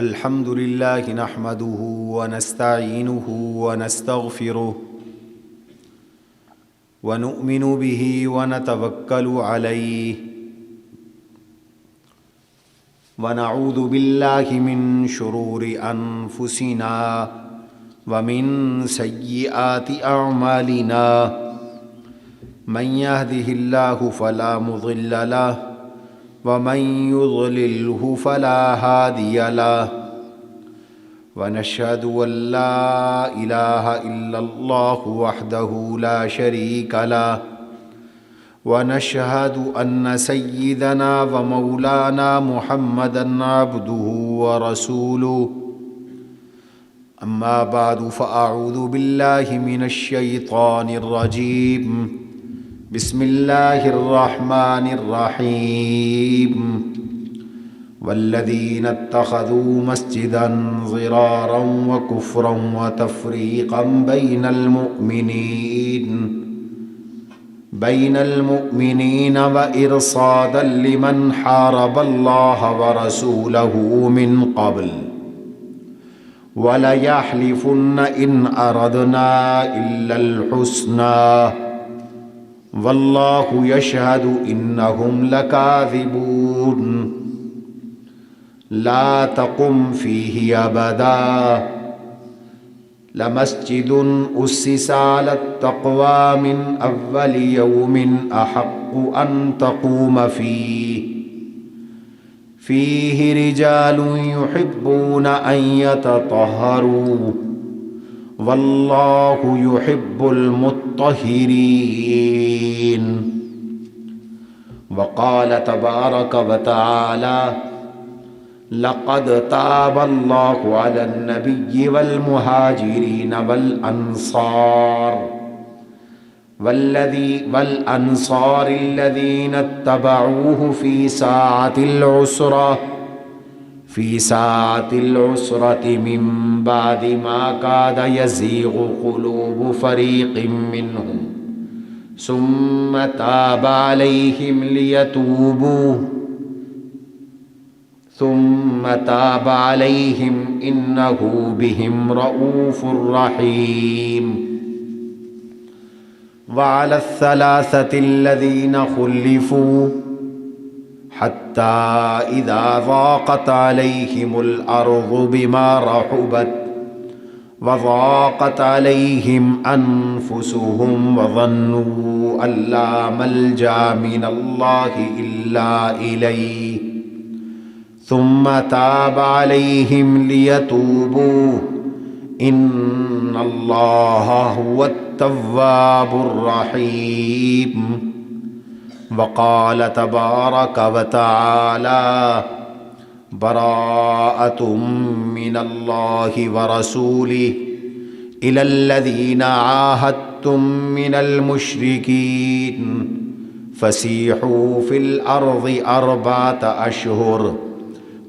الحمد لله نحمده ونستعينه ونستغفره ونؤمن به ونتوكل عليه ونعوذ بالله من شرور أنفسنا ومن سيئات أعمالنا من يهده الله فلا مضل له ومن يضلله فلا هادي له ونشهد أن لا إله إلا الله وحده لا شريك له ونشهد أن سيدنا ومولانا محمدا عبده ورسوله أما بعد فأعوذ بالله من الشيطان الرجيم بسم الله الرحمن الرحيم والذين اتخذوا مسجدا ضرارا وكفرا وتفريقا بين المؤمنين وإرصادا لمن حارب الله ورسوله من قبل وليحلفن إن أردنا إلا الحسنى والله يشهد إنهم لكاذبون لا تقم فيه أبدا لمسجد أسس على التقوى من أول يوم أحق أن تقوم فيه رجال يحبون أن يتطهروا والله يحب المطهرين. وقال تبارك وتعالى لقد تاب الله على النبي والمهاجرين والأنصار الذين اتبعوه في ساعة العسرة من بعد ما كاد يزيغ قلوب فريق منهم ثم تاب عليهم إنه بهم رؤوف رحيم. وعلى الثلاثة الذين خلفوا حتى إذا ضاقت عليهم الأرض بما رحبت وضاقت عليهم أنفسهم وظنوا أن لا ملجأ من الله إلا إليه ثم تاب عليهم ليتوبوا إن الله هو التواب الرحيم. وقال تبارك وتعالى براءة من الله ورسوله إلى الذين عاهدتم من المشركين فسيحوا في الأرض 4 أشهر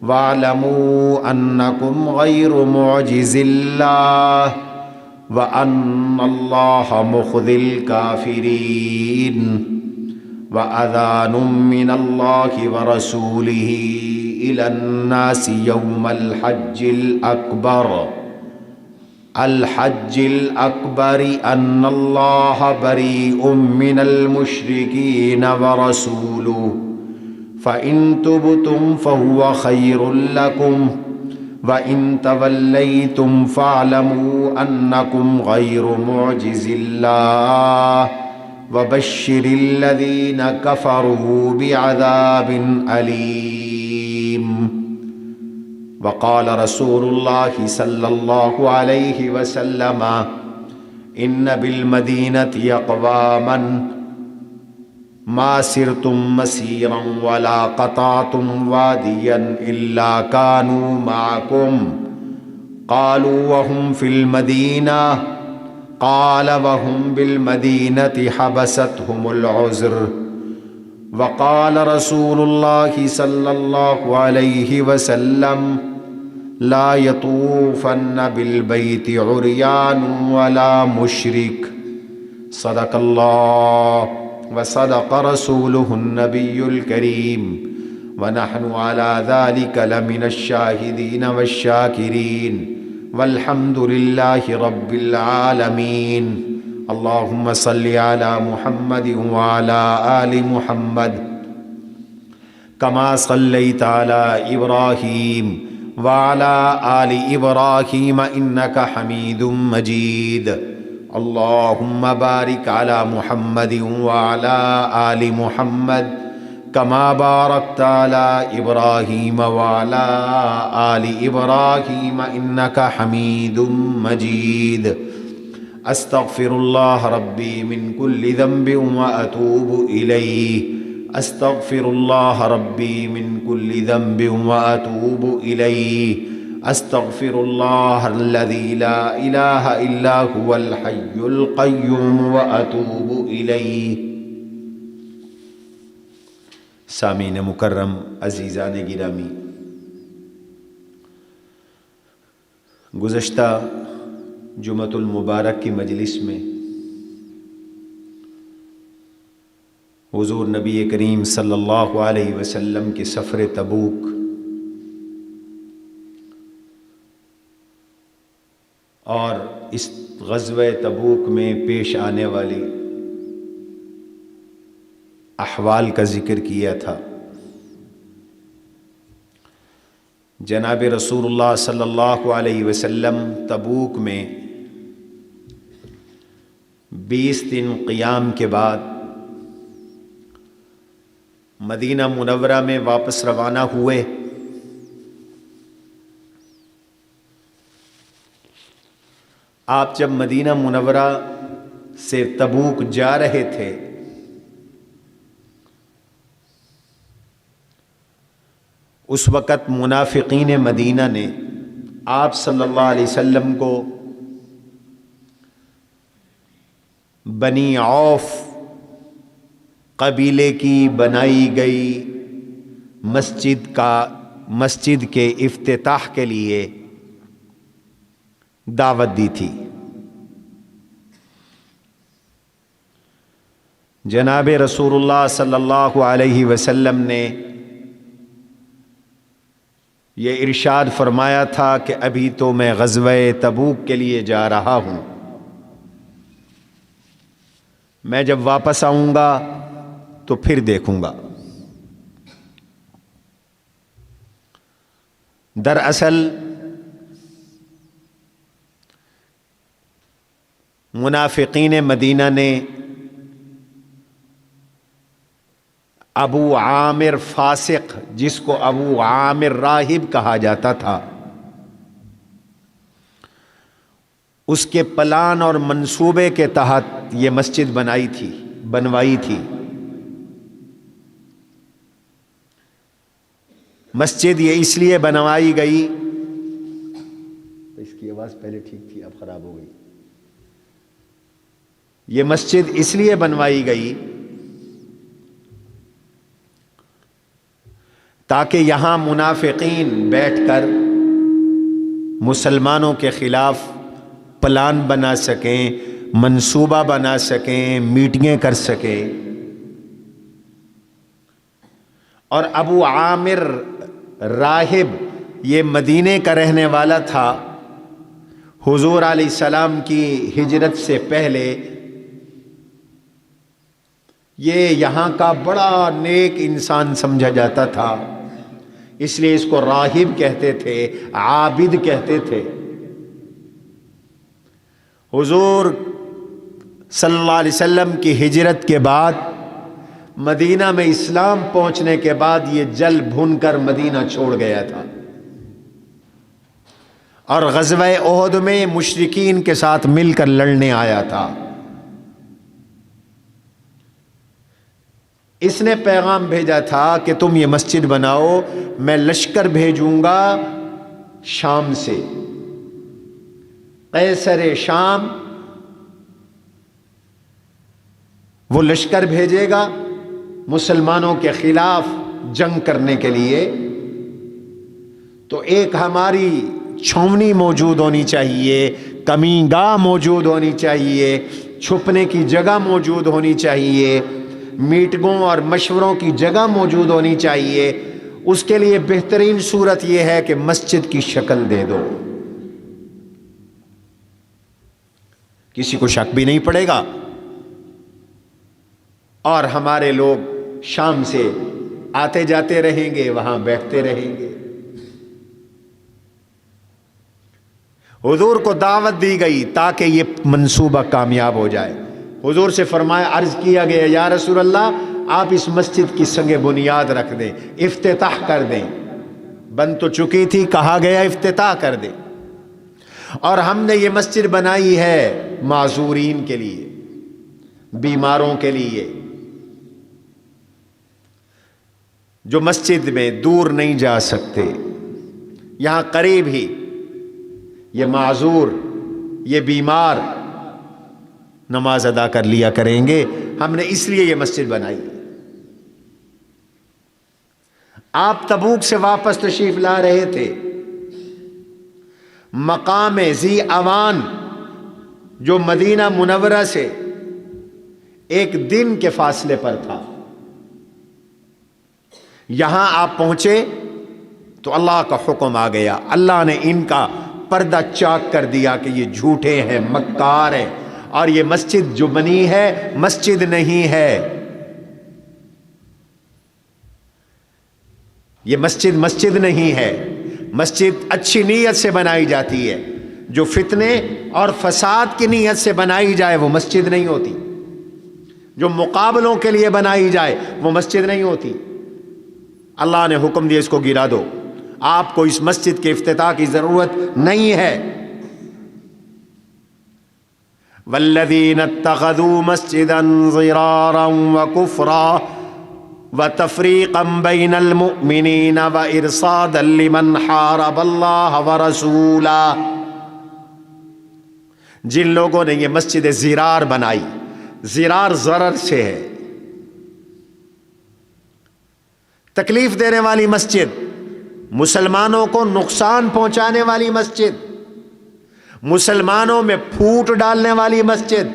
واعلموا أنكم غير معجز الله وأن الله مخزي الكافرين. وأذان من الله ورسوله إلى الناس يوم الحج الأكبر أن الله بريء من المشركين ورسوله فإن تبتم فهو خير لكم وإن توليتم فاعلموا أنكم غير معجز الله وبشر الذين كفروا بعذاب أليم. وقال رسول الله صلى الله عليه وسلم إن بالمدينة أقواما ما سرتم مسيرا ولا قطعتم واديا إلا كانوا معكم. قالوا وهم في المدينة؟ قال وهم بالمدينة حبستهم العذر. وقال رسول الله صلى الله عليه وسلم لا يطوفن بالبيت عريان ولا مشرك. صدق الله وصدق رسوله النبي الكريم ونحن على ذلك لمن الشاهدين والشاكرين والحمد لله رب العالمين. اللهم صل على محمد وعلى آل محمد كما صليت على إبراهيم وعلى آل إبراهيم إنك حميد مجيد. اللهم بارك على محمد وعلى آل محمد كما باركت على إبراهيم وعلى آل إبراهيم إنك حميد مجيد. أستغفر الله ربي من كل ذنب وأتوب إليه. أستغفر الله ربي من كل ذنب وأتوب إليه. أستغفر الله الذي لا إله إلا هو الحي القيوم وأتوب إليه. سامعین مکرم، عزیزان گرامی، گزشتہ جمعۃ المبارک کی مجلس میں حضور نبی کریم صلی اللہ علیہ وسلم کے سفر تبوک اور اس غزوہ تبوک میں پیش آنے والی احوال کا ذکر کیا تھا. جناب رسول اللہ صلی اللہ علیہ وسلم تبوک میں 20 دن قیام کے بعد مدینہ منورہ میں واپس روانہ ہوئے. آپ جب مدینہ منورہ سے تبوک جا رہے تھے اس وقت منافقین مدینہ نے آپ صلی اللہ علیہ وسلم کو بنی عوف قبیلے کی بنائی گئی مسجد کے افتتاح کے لیے دعوت دی تھی. جناب رسول اللہ صلی اللہ علیہ وسلم نے یہ ارشاد فرمایا تھا کہ ابھی تو میں غزوہ تبوک کے لیے جا رہا ہوں، میں جب واپس آؤں گا تو پھر دیکھوں گا. دراصل منافقین مدینہ نے ابو عامر فاسق، جس کو ابو عامر راہب کہا جاتا تھا، اس کے پلان اور منصوبے کے تحت یہ مسجد بنوائی تھی. مسجد یہ اس لیے بنوائی گئی، اس کی آواز پہلے ٹھیک تھی اب خراب ہو گئی. یہ مسجد اس لیے بنوائی گئی تاکہ یہاں منافقین بیٹھ کر مسلمانوں کے خلاف پلان بنا سکیں، منصوبہ بنا سکیں، میٹنگیں کر سکیں. اور ابو عامر راہب یہ مدینے کا رہنے والا تھا. حضور علیہ السلام کی ہجرت سے پہلے یہ یہاں کا بڑا نیک انسان سمجھا جاتا تھا، اس لیے اس کو راہب کہتے تھے، عابد کہتے تھے. حضور صلی اللہ علیہ وسلم کی ہجرت کے بعد مدینہ میں اسلام پہنچنے کے بعد یہ جل بھن کر مدینہ چھوڑ گیا تھا اور غزوہ احد میں مشرکین کے ساتھ مل کر لڑنے آیا تھا. اس نے پیغام بھیجا تھا کہ تم یہ مسجد بناؤ، میں لشکر بھیجوں گا شام سے. قیصر شام وہ لشکر بھیجے گا مسلمانوں کے خلاف جنگ کرنے کے لیے، تو ایک ہماری چھاؤنی موجود ہونی چاہیے، کمین گاہ موجود ہونی چاہیے، چھپنے کی جگہ موجود ہونی چاہیے، میٹنگوں اور مشوروں کی جگہ موجود ہونی چاہیے. اس کے لیے بہترین صورت یہ ہے کہ مسجد کی شکل دے دو، کسی کو شک بھی نہیں پڑے گا، اور ہمارے لوگ شام سے آتے جاتے رہیں گے، وہاں بیٹھتے رہیں گے۔ حضور کو دعوت دی گئی تاکہ یہ منصوبہ کامیاب ہو جائے۔ حضور سے فرمایا، عرض کیا گیا یا رسول اللہ آپ اس مسجد کی سنگ بنیاد رکھ دیں، افتتاح کر دیں۔ بن تو چکی تھی، کہا گیا افتتاح کر دیں۔ اور ہم نے یہ مسجد بنائی ہے معذورین کے لیے، بیماروں کے لیے، جو مسجد میں دور نہیں جا سکتے، یہاں قریب ہی یہ معذور، یہ بیمار نماز ادا کر لیا کریں گے۔ ہم نے اس لیے یہ مسجد بنائی۔ آپ تبوک سے واپس تشریف لا رہے تھے، مقام ذی اوان جو مدینہ منورہ سے ایک دن کے فاصلے پر تھا، یہاں آپ پہنچے تو اللہ کا حکم آ گیا، اللہ نے ان کا پردہ چاک کر دیا کہ یہ جھوٹے ہیں، مکار ہیں، اور یہ مسجد جو بنی ہے مسجد نہیں ہے، یہ مسجد نہیں ہے۔ مسجد اچھی نیت سے بنائی جاتی ہے، جو فتنے اور فساد کی نیت سے بنائی جائے وہ مسجد نہیں ہوتی، جو مقابلوں کے لیے بنائی جائے وہ مسجد نہیں ہوتی۔ اللہ نے حکم دیا اس کو گرا دو، آپ کو اس مسجد کے افتتاح کی ضرورت نہیں ہے۔ والذین اتخذوا مسجدا ضرارا وکفرا وتفریقا بین المؤمنین وارصادا لمن حارب اللہ ورسولہ، جن لوگوں نے یہ مسجد زرار بنائی، زرار ضرر سے ہے، تکلیف دینے والی مسجد، مسلمانوں کو نقصان پہنچانے والی مسجد، مسلمانوں میں پھوٹ ڈالنے والی مسجد،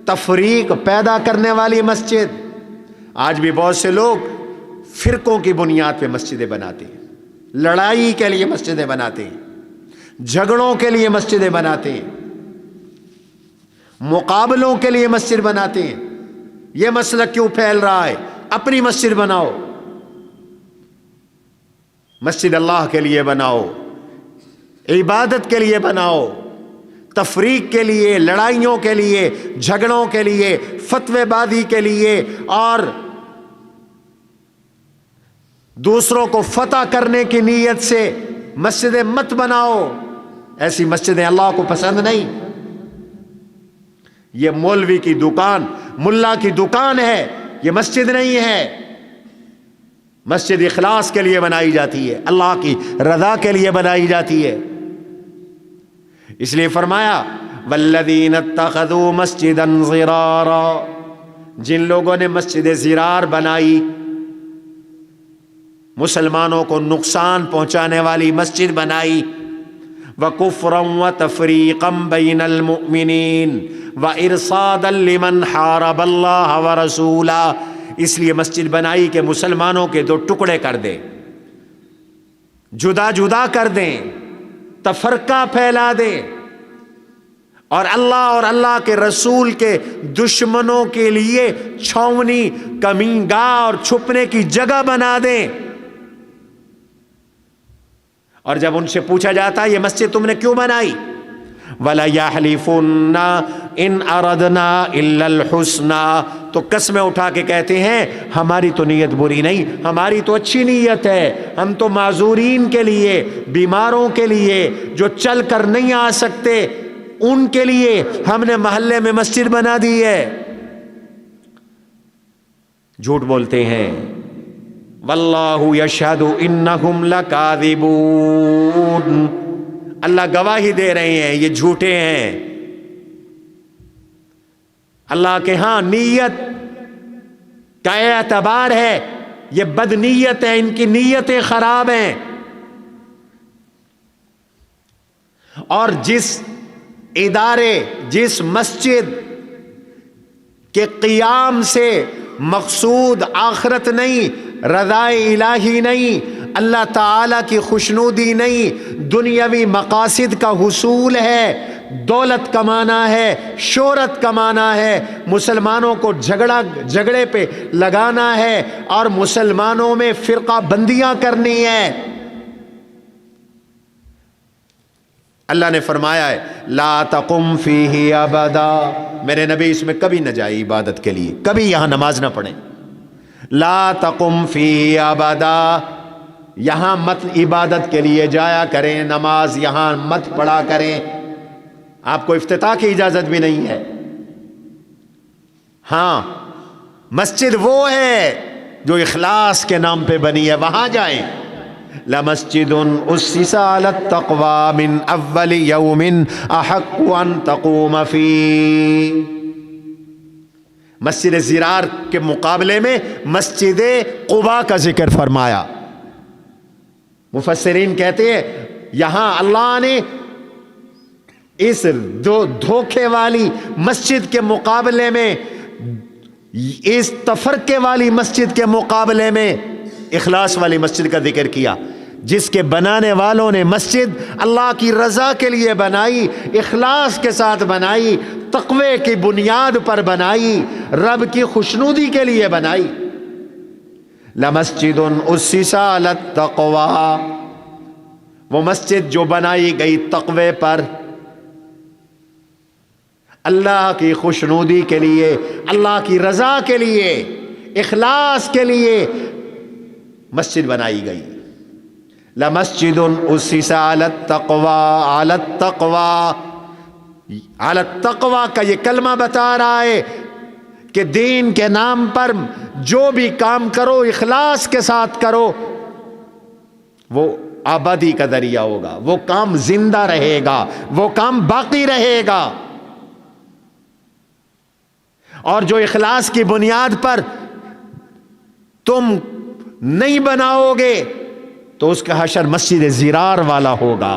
تفریق پیدا کرنے والی مسجد۔ آج بھی بہت سے لوگ فرقوں کی بنیاد پہ مسجدیں بناتے ہیں، لڑائی کے لیے مسجدیں بناتے ہیں، جھگڑوں کے لیے مسجدیں بناتے ہیں، مقابلوں کے لیے مسجد بناتے ہیں۔ یہ مسئلہ کیوں پھیل رہا ہے؟ اپنی مسجد بناؤ، مسجد اللہ کے لیے بناؤ، عبادت کے لیے بناؤ، تفریق کے لیے، لڑائیوں کے لیے، جھگڑوں کے لیے، فتوے بازی کے لیے اور دوسروں کو فتح کرنے کی نیت سے مسجدیں مت بناؤ۔ ایسی مسجدیں اللہ کو پسند نہیں۔ یہ مولوی کی دکان، ملا کی دکان ہے، یہ مسجد نہیں ہے۔ مسجد اخلاص کے لیے بنائی جاتی ہے، اللہ کی رضا کے لیے بنائی جاتی ہے۔ اس لیے فرمایا والذین اتخذوا مسجدا ضرارا، جن لوگوں نے مسجد زرار بنائی، مسلمانوں کو نقصان پہنچانے والی مسجد بنائی، وکفرا وتفریقا بین المؤمنین وارصادا لمن حارب اللہ ورسولہ، اس لیے مسجد بنائی کہ مسلمانوں کے دو ٹکڑے کر دیں، جدا جدا کر دیں، تفرقہ پھیلا دیں، اور اللہ کے رسول کے دشمنوں کے لیے چھاونی، کمینگاہ اور چھپنے کی جگہ بنا دیں۔ اور جب ان سے پوچھا جاتا یہ مسجد تم نے کیوں بنائی؟ وَلَا يَحْلِفُنَّ إِنْ أَرَدْنَا إِلَّا الْحُسْنَى، تو قسمیں اٹھا کے کہتے ہیں ہماری تو نیت بری نہیں، ہماری تو اچھی نیت ہے، ہم تو معذورین کے لیے، بیماروں کے لیے، جو چل کر نہیں آ سکتے ان کے لیے ہم نے محلے میں مسجد بنا دی ہے۔ جھوٹ بولتے ہیں۔ واللہ یشہد انہم لکاذبون، اللہ گواہی دے رہے ہیں یہ جھوٹے ہیں۔ اللہ کے ہاں نیت کا اعتبار ہے، یہ بد نیت ہے، ان کی نیتیں خراب ہیں۔ اور جس ادارے، جس مسجد کے قیام سے مقصود آخرت نہیں، رضا الہی نہیں، اللہ تعالیٰ کی خوشنودی نہیں، دنیاوی مقاصد کا حصول ہے، دولت کمانا ہے، شہرت کمانا ہے، مسلمانوں کو جھگڑے پہ لگانا ہے اور مسلمانوں میں فرقہ بندیاں کرنی ہے۔ اللہ نے فرمایا ہے لا تقم فیہ ابدا، میرے نبی اس میں کبھی نہ جائے عبادت کے لیے، کبھی یہاں نماز نہ پڑھیں۔ لا تقم فیہ ابدا، یہاں مت عبادت کے لیے جایا کریں، نماز یہاں مت پڑھا کریں، آپ کو افتتاح کی اجازت بھی نہیں ہے۔ ہاں، مسجد وہ ہے جو اخلاص کے نام پہ بنی ہے، وہاں جائیں۔ لَمَسْجِدٌ أُسِّسَ عَلَى التَّقْوَى مِنْ أَوَّلِ يَوْمٍ أَحَقُّ أَن تَقُومَ فِيهِ۔ مسجد زرار کے مقابلے میں مسجد قباء کا ذکر فرمایا۔ مفسرین کہتے ہیں یہاں اللہ نے اس دھوکے والی مسجد کے مقابلے میں، اس تفرقے والی مسجد کے مقابلے میں اخلاص والی مسجد کا ذکر کیا، جس کے بنانے والوں نے مسجد اللہ کی رضا کے لیے بنائی، اخلاص کے ساتھ بنائی، تقوی کی بنیاد پر بنائی، رب کی خوشنودی کے لیے بنائی۔ لَمَسْجِدٌ أُسِّسَ عَلَى التَّقْوَى، وہ مسجد جو بنائی گئی تقوی پر، اللہ کی خوشنودی کے لیے، اللہ کی رضا کے لیے، اخلاص کے لیے مسجد بنائی گئی۔ لَمَسْجِدٌ أُسِّسَ عَلَى التَّقْوَى، عَلَى التَّقْوَى، عَلَى التَّقْوَى کا یہ کلمہ بتا رہا ہے کہ دین کے نام پر جو بھی کام کرو اخلاص کے ساتھ کرو، وہ آبادی کا ذریعہ ہوگا، وہ کام زندہ رہے گا، وہ کام باقی رہے گا۔ اور جو اخلاص کی بنیاد پر تم نہیں بناؤ گے تو اس کا حشر مسجد زرار والا ہوگا۔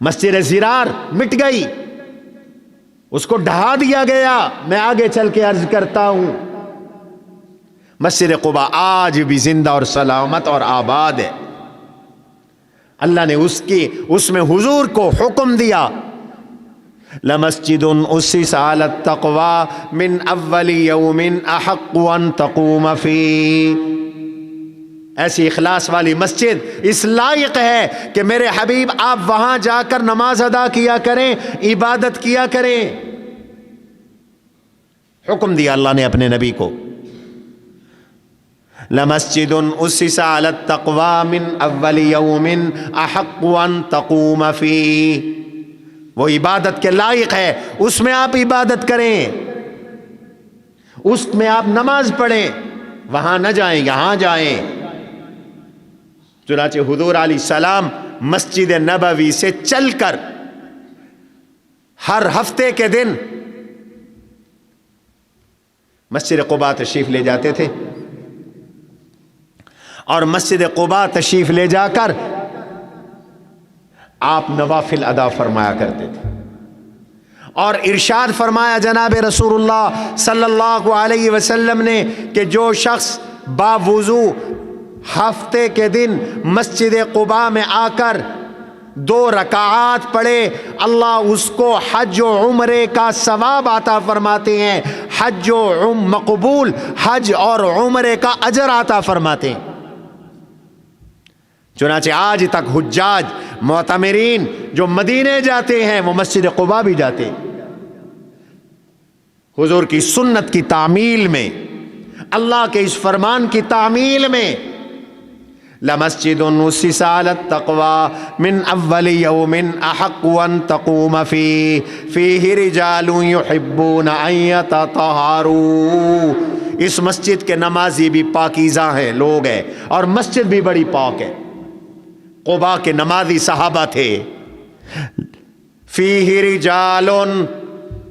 مسجد زرار مٹ گئی، اس کو ڈھا دیا گیا۔ میں آگے چل کے عرض کرتا ہوں، مسجد قباء آج بھی زندہ اور سلامت اور آباد ہے۔ اللہ نے اس میں حضور کو حکم دیا، لَمَسْجِدٌ أُسِّسَ عَلَى التَّقْوَى مِنْ أَوَّلِ يَوْمٍ أَحَقُّ أَن تَقُومَ فِيهِ۔ ایسی اخلاص والی مسجد اس لائق ہے کہ میرے حبیب آپ وہاں جا کر نماز ادا کیا کریں، عبادت کیا کریں۔ حکم دیا اللہ نے اپنے نبی کو، لَمَسْجِدٌ أُسِّسَ عَلَى التَّقْوَى مِنْ أَوَّلِ يَوْمٍ أَحَقُّ أَن تَقُومَ فِيهِ۔ وہ عبادت کے لائق ہے، اس میں آپ عبادت کریں، اس میں آپ نماز پڑھیں، وہاں نہ جائیں، یہاں جائیں۔ چنانچہ حضور علیہ السلام مسجد نبوی سے چل کر ہر ہفتے کے دن مسجد قباء تشریف لے جاتے تھے، اور مسجد قباء تشریف لے جا کر آپ نوافل ادا فرمایا کرتے تھے، اور ارشاد فرمایا جناب رسول اللہ صلی اللہ علیہ وسلم نے کہ جو شخص باوضو ہفتے کے دن مسجد قباء میں آ کر 2 رکعات پڑھے، اللہ اس کو حج و عمرے کا ثواب عطا فرماتے ہیں، حج و مقبول حج اور عمرے کا اجر عطا فرماتے ہیں۔ چنانچہ آج تک حجاج معتمرین جو مدینے جاتے ہیں وہ مسجد قباء بھی جاتے ہیں، حضور کی سنت کی تعمیل میں، اللہ کے اس فرمان کی تعمیل میں۔ لَمَسْجِدٌ أُسِّسَ عَلَى التَّقْوَى مِنْ أَوَّلِ يَوْمٍ أَحَقُّ أَن تَقُومَ فِيهِ رِجَالٌ يُحِبُّونَ أَن يَتَطَهَّرُوا۔ اس مسجد کے نمازی بھی پاکیزہ ہیں، لوگ ہیں، اور مسجد بھی بڑی پاک ہے۔ قباء کے نمازی صحابہ تھے۔ فِيهِ رِجَالٌ،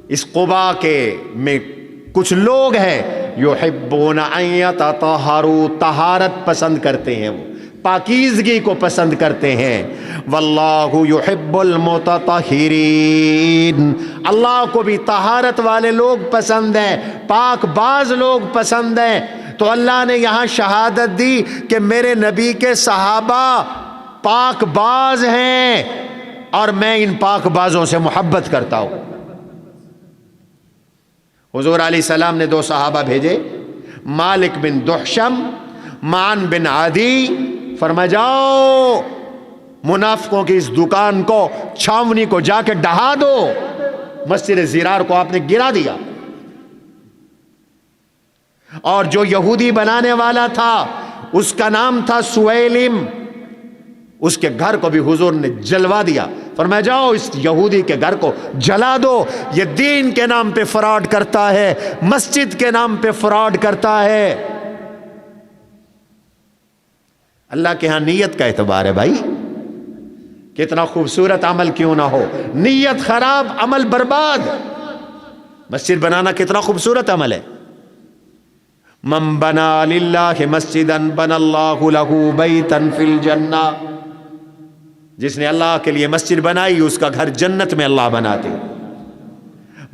اس قباء کے میں کچھ لوگ ہیں، یحبون ان یتطہروا، طہارت پسند کرتے ہیں، وہ پاکیزگی کو پسند کرتے ہیں۔ واللہ یحب المتطہرین، اللہ کو بھی طہارت والے لوگ پسند ہیں، پاک باز لوگ پسند ہیں، تو اللہ نے یہاں شہادت دی کہ میرے نبی کے صحابہ پاک باز ہیں اور میں ان پاک بازوں سے محبت کرتا ہوں۔ حضور علیہ السلام نے 2 صحابہ بھیجے، مالک بن دحشم، معن بن عدی، فرمایا جاؤ منافقوں کی اس دکان کو، چھاونی کو جا کے ڈہا دو۔ مسجد زرار کو آپ نے گرا دیا، اور جو یہودی بنانے والا تھا اس کا نام تھا سویلم، اس کے گھر کو بھی حضور نے جلوا دیا۔ فرمایا جاؤ اس یہودی کے گھر کو جلا دو، یہ دین کے نام پہ فراڈ کرتا ہے، مسجد کے نام پہ فراڈ کرتا ہے۔ اللہ کے ہاں نیت کا اعتبار ہے بھائی، کتنا خوبصورت عمل کیوں نہ ہو، نیت خراب عمل برباد۔ مسجد بنانا کتنا خوبصورت عمل ہے۔ من بنا للہ مسجدا بنا اللہ لہ بیتا فی الجنہ، جس نے اللہ کے لیے مسجد بنائی اس کا گھر جنت میں اللہ بناتے۔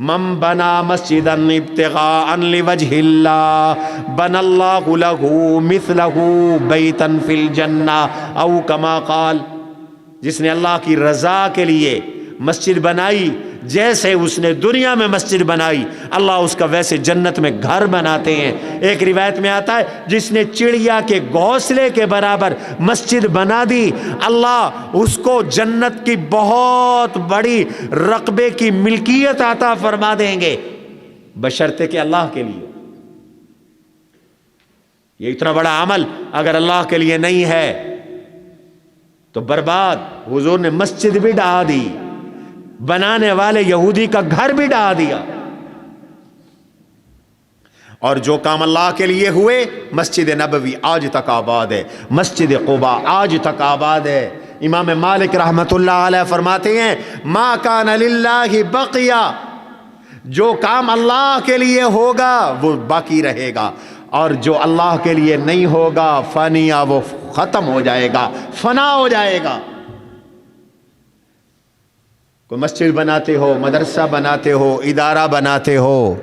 من بنا مسجدا ابتغاء لوجہ اللہ بنا اللہ لہ مثلہ بیتا فی الجنہ او کما قال، جس نے اللہ کی رضا کے لیے مسجد بنائی، جیسے اس نے دنیا میں مسجد بنائی اللہ اس کا ویسے جنت میں گھر بناتے ہیں۔ ایک روایت میں آتا ہے جس نے چڑیا کے گھونسلے کے برابر مسجد بنا دی اللہ اس کو جنت کی بہت بڑی رقبے کی ملکیت عطا فرما دیں گے، بشرطے کہ اللہ کے لیے۔ یہ اتنا بڑا عمل اگر اللہ کے لیے نہیں ہے تو برباد۔ حضور نے مسجد بھی ڈھا دی، بنانے والے یہودی کا گھر بھی ڈھا دیا۔ اور جو کام اللہ کے لیے ہوئے، مسجد نبوی آج تک آباد ہے، مسجد قباء آج تک آباد ہے۔ امام مالک رحمت اللہ علیہ فرماتے ہیں ما کان للہ بقیہ، جو کام اللہ کے لیے ہوگا وہ باقی رہے گا، اور جو اللہ کے لیے نہیں ہوگا فانیہ، وہ ختم ہو جائے گا، فنا ہو جائے گا۔ کوئی مسجد بناتے ہو، مدرسہ بناتے ہو، ادارہ بناتے ہو،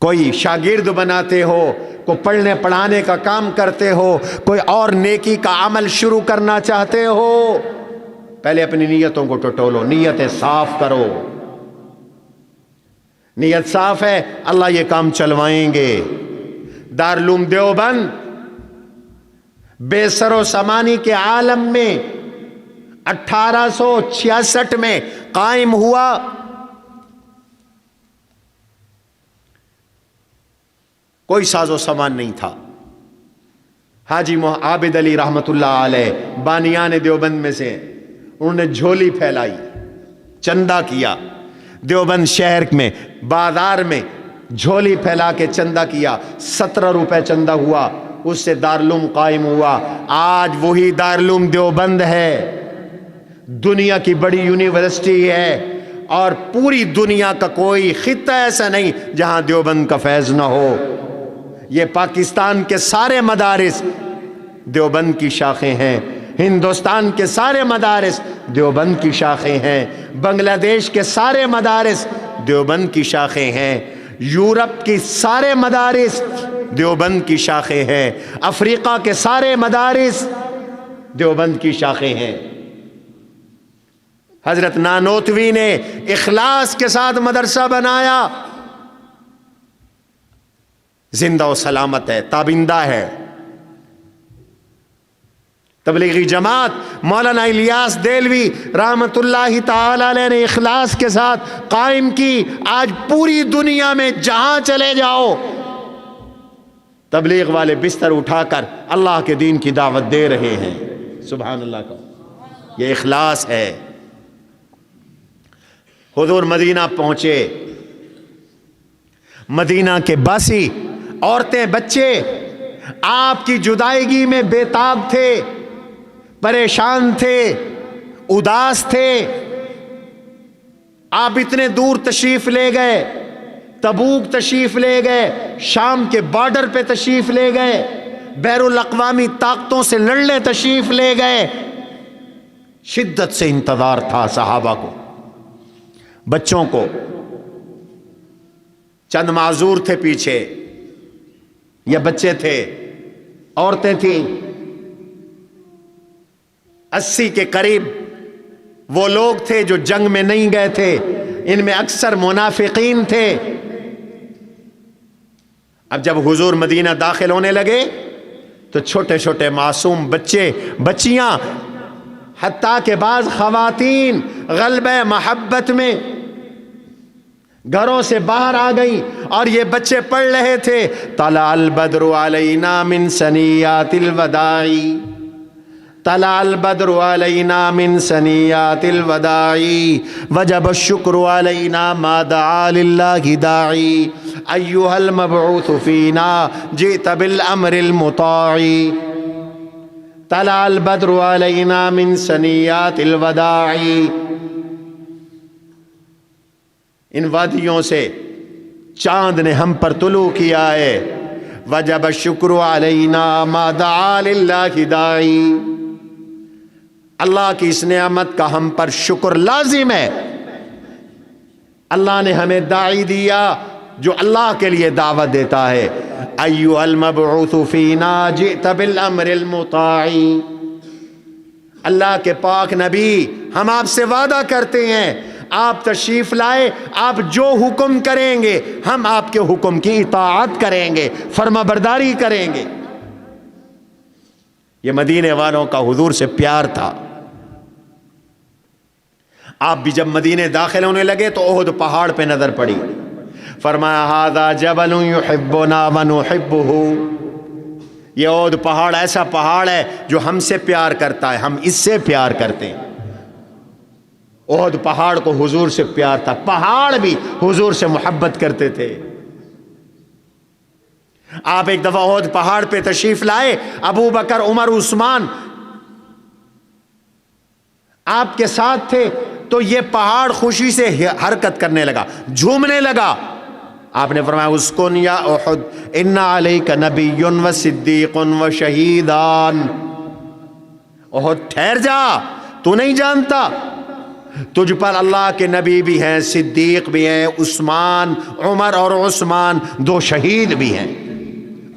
کوئی شاگرد بناتے ہو، کوئی پڑھنے پڑھانے کا کام کرتے ہو، کوئی اور نیکی کا عمل شروع کرنا چاہتے ہو، پہلے اپنی نیتوں کو ٹٹولو، نیتیں صاف کرو۔ نیت صاف ہے اللہ یہ کام چلوائیں گے۔ دارالعلوم دیوبند بے سر و سامانی کے عالم میں 1866 میں قائم ہوا۔ کوئی ساز و سامان نہیں تھا۔ حاجی عابد علی رحمت اللہ علیہ بانیان دیوبند میں سے، انہوں نے جھولی پھیلائی، چندہ کیا، دیوبند شہر میں بازار میں جھولی پھیلا کے چندہ کیا، 17 روپے چندہ ہوا، اس سے دارالعلوم قائم ہوا۔ آج وہی دارالعلوم دیوبند ہے، دنیا کی بڑی یونیورسٹی ہے، اور پوری دنیا کا کوئی خطہ ایسا نہیں جہاں دیوبند کا فیض نہ ہو۔ یہ پاکستان کے سارے مدارس دیوبند کی شاخیں ہیں، ہندوستان کے سارے مدارس دیوبند کی شاخیں ہیں، بنگلہ دیش کے سارے مدارس دیوبند کی شاخیں ہیں، یورپ کی سارے مدارس دیوبند کی شاخیں ہیں، افریقہ کے سارے مدارس دیوبند کی شاخیں ہیں۔ حضرت نانوتوی نے اخلاص کے ساتھ مدرسہ بنایا، زندہ و سلامت ہے، تابندہ ہے۔ تبلیغی جماعت مولانا الیاس دہلوی رحمت اللہ تعالی علیہ نے اخلاص کے ساتھ قائم کی۔ آج پوری دنیا میں جہاں چلے جاؤ تبلیغ والے بستر اٹھا کر اللہ کے دین کی دعوت دے رہے ہیں۔ سبحان اللہ کا یہ اخلاص ہے۔ حضور مدینہ پہنچے، مدینہ کے باسی عورتیں بچے آپ کی جدائیگی میں بے تاب تھے، پریشان تھے، اداس تھے۔ آپ اتنے دور تشریف لے گئے، تبوک تشریف لے گئے، شام کے بارڈر پہ تشریف لے گئے، بین الاقوامی طاقتوں سے لڑنے تشریف لے گئے۔ شدت سے انتظار تھا صحابہ کو، بچوں کو، چند معذور تھے پیچھے، یہ بچے تھے، عورتیں تھیں، 80 کے قریب وہ لوگ تھے جو جنگ میں نہیں گئے تھے، ان میں اکثر منافقین تھے۔ اب جب حضور مدینہ داخل ہونے لگے تو چھوٹے چھوٹے معصوم بچے، بچیاں، حتیٰ کہ بعض خواتین غلبہ محبت میں گھروں سے باہر آ گئی اور یہ بچے پڑھ رہے تھے طلع البدر علینا من ثنیات الوداع، طلع البدر علینا من ثنیات الوداع وجب الشکر علینا ما دعا للہ داعی ایہا المبعوث فینا جئت بالامر المطاع، طلع البدر علینا من ثنیات الوداع۔ ان وادیوں سے چاند نے ہم پر طلوع کیا ہے، وجب الشکر علینا ما دعا للہ داعی، اللہ کی اس نعمت کا ہم پر شکر لازم ہے۔ اللہ نے ہمیں داعی دیا جو اللہ کے لیے دعوت دیتا ہے، ایھا المبعوث فینا جئت بالامر المطاع۔ اللہ کے پاک نبی، ہم آپ سے وعدہ کرتے ہیں آپ تشریف لائے، آپ جو حکم کریں گے ہم آپ کے حکم کی اطاعت کریں گے، فرما برداری کریں گے۔ یہ مدینے والوں کا حضور سے پیار تھا۔ آپ بھی جب مدینے داخل ہونے لگے تو احد پہاڑ پہ نظر پڑی، فرمایا ھذا جبل یحبنا ونحبہ، یہ احد پہاڑ ایسا پہاڑ ہے جو ہم سے پیار کرتا ہے، ہم اس سے پیار کرتے ہیں۔ احد پہاڑ کو حضور سے پیار تھا، پہاڑ بھی حضور سے محبت کرتے تھے۔ آپ ایک دفعہ احد پہاڑ پہ تشریف لائے، ابو بکر، عمر، عثمان آپ کے ساتھ تھے، تو یہ پہاڑ خوشی سے حرکت کرنے لگا، جھومنے لگا۔ آپ نے فرمایا اسکن یا احد ان علیک نبی و صدیق و شہیدان، احد ٹھہر جا، تو نہیں جانتا تجھ پر اللہ کے نبی بھی ہیں، صدیق بھی ہیں، عثمان، عمر اور عثمان دو شہید بھی ہیں۔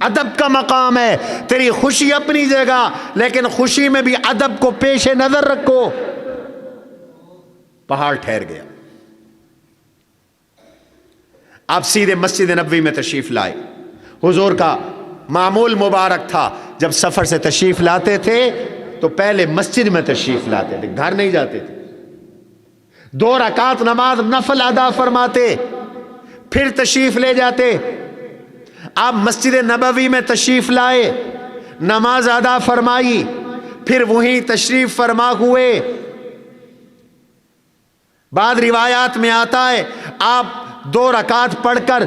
ادب کا مقام ہے، تیری خوشی اپنی جگہ، لیکن خوشی میں بھی ادب کو پیش نظر رکھو۔ پہاڑ ٹھہر گیا، آپ سیدھے مسجد نبوی میں تشریف لائے۔ حضور کا معمول مبارک تھا، جب سفر سے تشریف لاتے تھے تو پہلے مسجد میں تشریف لاتے تھے، گھر نہیں جاتے تھے۔ 2 رکعت نماز نفل ادا فرماتے، پھر تشریف لے جاتے۔ آپ مسجد نبوی میں تشریف لائے، نماز ادا فرمائی، پھر وہیں تشریف فرما ہوئے۔ بعض روایات میں آتا ہے آپ 2 رکعت پڑھ کر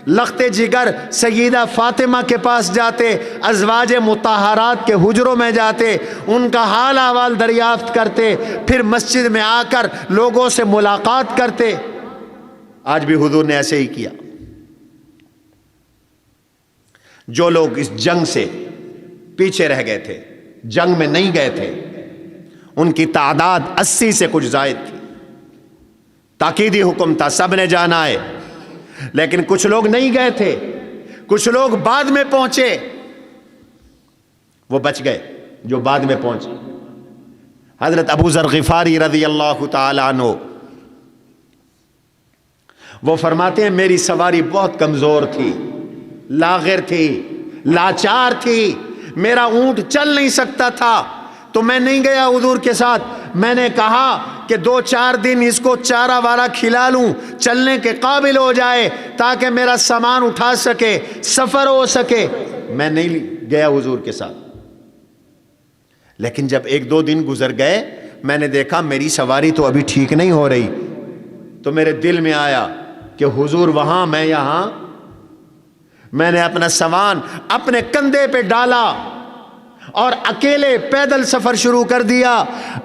لخت جگر سیدہ فاطمہ کے پاس جاتے، ازواج مطہرات کے حجروں میں جاتے، ان کا حال احوال دریافت کرتے، پھر مسجد میں آ کر لوگوں سے ملاقات کرتے۔ آج بھی حضور نے ایسے ہی کیا۔ جو لوگ اس جنگ سے پیچھے رہ گئے تھے، جنگ میں نہیں گئے تھے، ان کی تعداد 80 سے کچھ زائد تھی۔ تاکیدی حکم تھا، سب نے جانا ہے، لیکن کچھ لوگ نہیں گئے تھے، کچھ لوگ بعد میں پہنچے، وہ بچ گئے جو بعد میں پہنچے۔ حضرت ابو ذر غفاری رضی اللہ تعالی عنہ وہ فرماتے ہیں میری سواری بہت کمزور تھی، لاغر تھی، لاچار تھی، میرا اونٹ چل نہیں سکتا تھا، تو میں نہیں گیا حضور کے ساتھ۔ میں نے کہا کہ 2-4 دن اس کو چارہ وارہ کھلا لوں، چلنے کے قابل ہو جائے، تاکہ میرا سامان اٹھا سکے، سفر ہو سکے۔ میں نہیں گیا حضور کے ساتھ، لیکن جب 1-2 دن گزر گئے، میں نے دیکھا میری سواری تو ابھی ٹھیک نہیں ہو رہی، تو میرے دل میں آیا کہ حضور وہاں، میں یہاں۔ میں نے اپنا سامان اپنے کندھے پہ ڈالا اور اکیلے پیدل سفر شروع کر دیا۔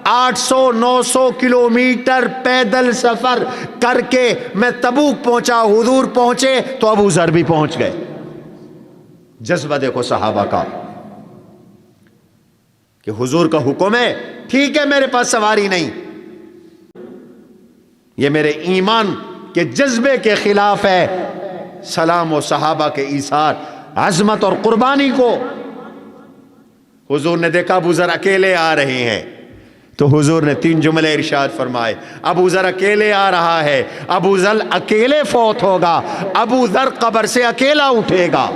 800-900 کلومیٹر پیدل سفر کر کے میں تبوک پہنچا۔ حضور پہنچے تو ابو ذر بھی پہنچ گئے۔ جذبہ دیکھو صحابہ کا کہ حضور کا حکم ہے، ٹھیک ہے میرے پاس سواری نہیں، یہ میرے ایمان کے جذبے کے خلاف ہے۔ سلام و صحابہ کے ایثار، عظمت اور قربانی کو. حضور نے دیکھا ابو ذر اکیلے آ رہے ہیں تو حضور نے 3 جملے ارشاد فرمائے. ابو ذر اکیلے آ رہا ہے، ابو ذر اکیلے فوت ہوگا، ابو ذر قبر سے اکیلا اٹھے گا.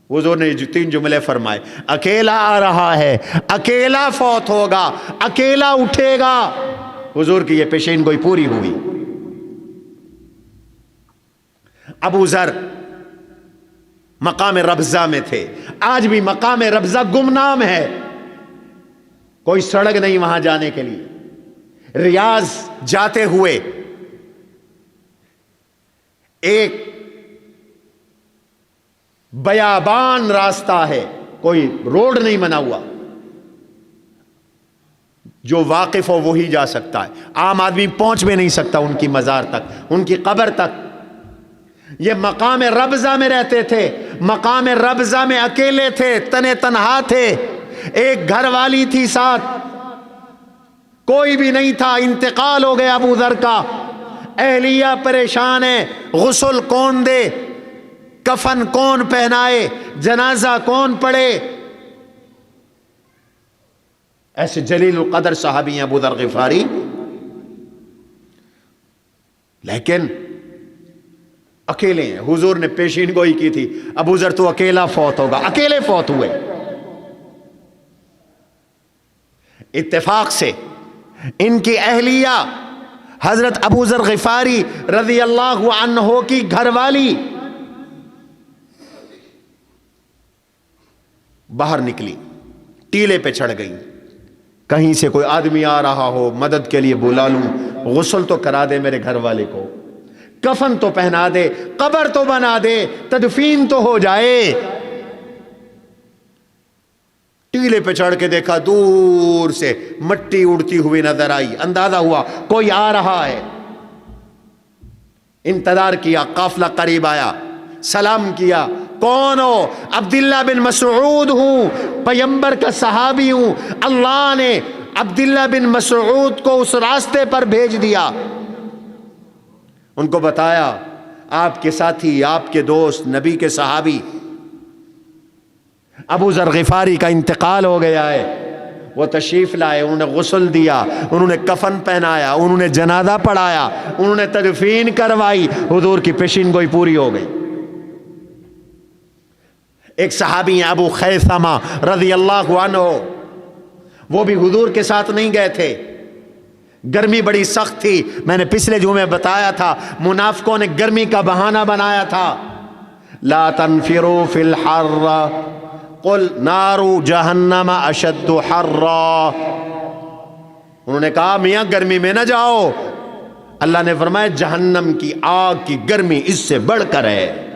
حضور نے 3 جملے فرمائے، اکیلا آ رہا ہے، اکیلا فوت ہوگا، اکیلا اٹھے گا. حضور کی یہ پیشین گوئی پوری ہوئی. ابو ذر مقام ربضہ میں تھے. آج بھی مقام ربضہ گمنام ہے، کوئی سڑک نہیں وہاں جانے کے لیے. ریاض جاتے ہوئے ایک بیابان راستہ ہے، کوئی روڈ نہیں بنا ہوا. جو واقف ہو وہی جا سکتا ہے، عام آدمی پہنچ بھی نہیں سکتا ان کی مزار تک، ان کی قبر تک. یہ مقام ربضہ میں رہتے تھے. مقام ربضہ میں اکیلے تھے، تنے تنہا تھے. ایک گھر والی تھی ساتھ، کوئی بھی نہیں تھا. انتقال ہو گیا ابو ذر کا. اہلیہ پریشان ہے، غسل کون دے، کفن کون پہنائے، جنازہ کون پڑھے. ایسے جلیل القدر صحابی ہیں ابو ذر غفاری. لیکن اکیلے ہیں. حضور نے پیشین گوئی کی تھی، ابو ذر تو اکیلا فوت ہوگا، اکیلے فوت ہوئے. اتفاق سے ان کی اہلیہ حضرت ابو ذر غفاری رضی اللہ عنہ کی گھر والی باہر نکلی، ٹیلے پہ چڑھ گئی. کہیں سے کوئی آدمی آ رہا ہو، مدد کے لیے بلا لوں، غسل تو کرا دے میرے گھر والے کو، کفن تو پہنا دے، قبر تو بنا دے، تدفین تو ہو جائے. ٹیلے پہ چڑھ کے دیکھا، دور سے مٹی اڑتی ہوئی نظر آئی. اندازہ ہوا کوئی آ رہا ہے. انتظار کیا، قافلہ قریب آیا، سلام کیا. کون ہو؟ عبداللہ بن مسعود ہوں، پیغمبر کا صحابی ہوں. اللہ نے عبداللہ بن مسعود کو اس راستے پر بھیج دیا. ان کو بتایا آپ کے ساتھی، آپ کے دوست، نبی کے صحابی ابو ذر غفاری کا انتقال ہو گیا ہے. وہ تشریف لائے، انہوں نے غسل دیا، انہوں نے کفن پہنایا، انہوں نے جنازہ پڑھایا، انہوں نے تدفین کروائی. حضور کی پیشین گوئی پوری ہو گئی. ایک صحابی ہیں ابو خیثمہ رضی اللہ عنہ، وہ بھی حضور کے ساتھ نہیں گئے تھے. گرمی بڑی سخت تھی. میں نے پچھلے جمعے بتایا تھا، منافقوں نے گرمی کا بہانہ بنایا تھا. لا تنفروا فی الحر قل نار جہنم اشد حرا. انہوں نے کہا میاں گرمی میں نہ جاؤ. اللہ نے فرمایا جہنم کی آگ کی گرمی اس سے بڑھ کر ہے.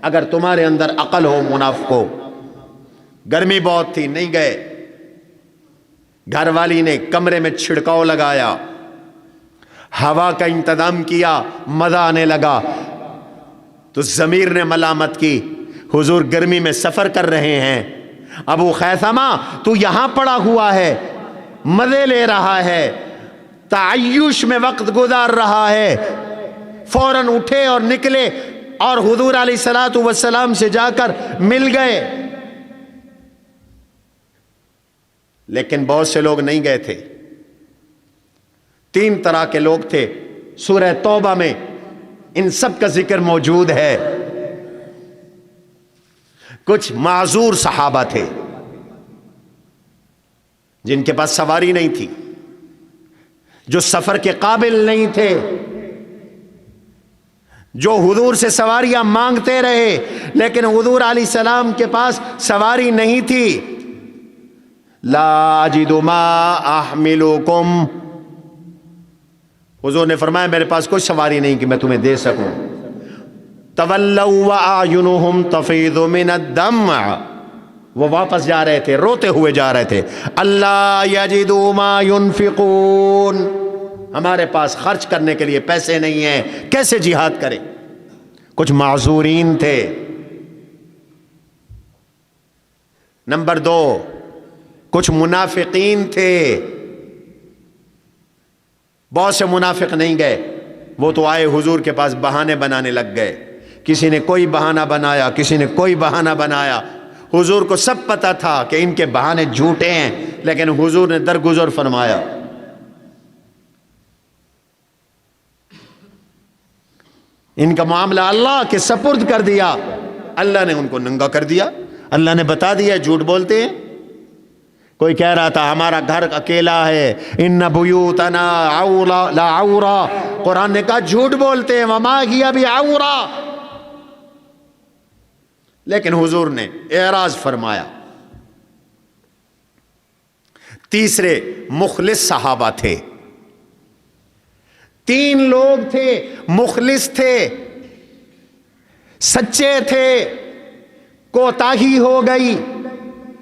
اگر تمہارے اندر عقل ہو منافقو. گرمی بہت تھی، نہیں گئے. گھر والی نے کمرے میں چھڑکاؤ لگایا، ہوا کا انتظام کیا، مزہ آنے لگا. تو ضمیر نے ملامت کی، حضور گرمی میں سفر کر رہے ہیں، ابو خیثمہ تو یہاں پڑا ہوا ہے، مزے لے رہا ہے، تعیش میں وقت گزار رہا ہے. فوراً اٹھے اور نکلے اور حضور علیہ الصلوۃ والسلام سے جا کر مل گئے. لیکن بہت سے لوگ نہیں گئے تھے. 3 طرح کے لوگ تھے. سورہ توبہ میں ان سب کا ذکر موجود ہے. کچھ معذور صحابہ تھے جن کے پاس سواری نہیں تھی، جو سفر کے قابل نہیں تھے، جو حضور سے سواریاں مانگتے رہے لیکن حضور علیہ السلام کے پاس سواری نہیں تھی. لا اجد ما احملکم، حضور نے فرمایا میرے پاس کوئی سواری نہیں کہ میں تمہیں دے سکوں. تولوا واعینہم تفیض من الدمع، وہ واپس جا رہے تھے، روتے ہوئے جا رہے تھے. اللہ یجدوا ما ينفقون، ہمارے پاس خرچ کرنے کے لیے پیسے نہیں ہیں، کیسے جہاد کریں. کچھ معذورین تھے. نمبر 2، کچھ منافقین تھے. بہت سے منافق نہیں گئے، وہ تو آئے حضور کے پاس بہانے بنانے لگ گئے کسی نے کوئی بہانہ بنایا، کسی نے کوئی بہانہ بنایا، حضور کو سب پتہ تھا کہ ان کے بہانے جھوٹے ہیں، لیکن حضور نے درگزر فرمایا۔ ان کا معاملہ اللہ کے سپرد کر دیا، اللہ نے ان کو ننگا کر دیا، اللہ نے بتا دیا جھوٹ بولتے ہیں۔ کوئی کہہ رہا تھا ہمارا گھر اکیلا ہے، ان بیوتنا لا عورا، قرآن نے کہا جھوٹ بولتے ہیں، وما ہی بعورا، لیکن حضور نے اعراض فرمایا۔ تیسرے مخلص صحابہ تھے، 3 لوگ تھے مخلص تھے، سچے تھے، کوتاہی ہو گئی،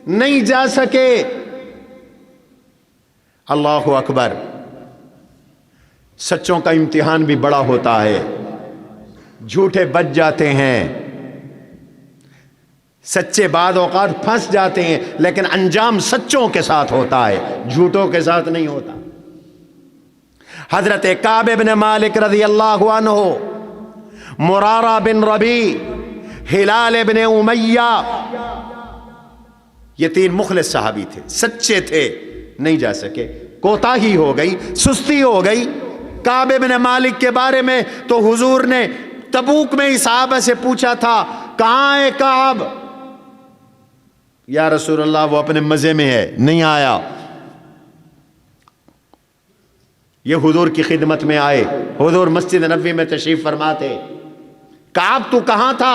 نہیں جا سکے۔ اللہ اکبر، سچوں کا امتحان بھی بڑا ہوتا ہے، جھوٹے بچ جاتے ہیں، سچے بعض اوقات پھنس جاتے ہیں، لیکن انجام سچوں کے ساتھ ہوتا ہے، جھوٹوں کے ساتھ نہیں ہوتا۔ حضرت کعب بن مالک رضی اللہ عنہ، مرارہ بن ربیع، ہلال بن امیہ، یہ 3 مخلص صحابی تھے، سچے تھے، نہیں جا سکے، کوتاہی ہو گئی، سستی ہو گئی۔ کعب بن مالک کے بارے میں تو حضور نے تبوک میں اس صحابہ سے پوچھا تھا، کہاں ہے کعب؟ یا رسول اللہ وہ اپنے مزے میں ہے، نہیں آیا۔ یہ حضور کی خدمت میں آئے، حضور مسجد نبوی میں تشریف فرما تھے۔ کعب تو کہاں تھا؟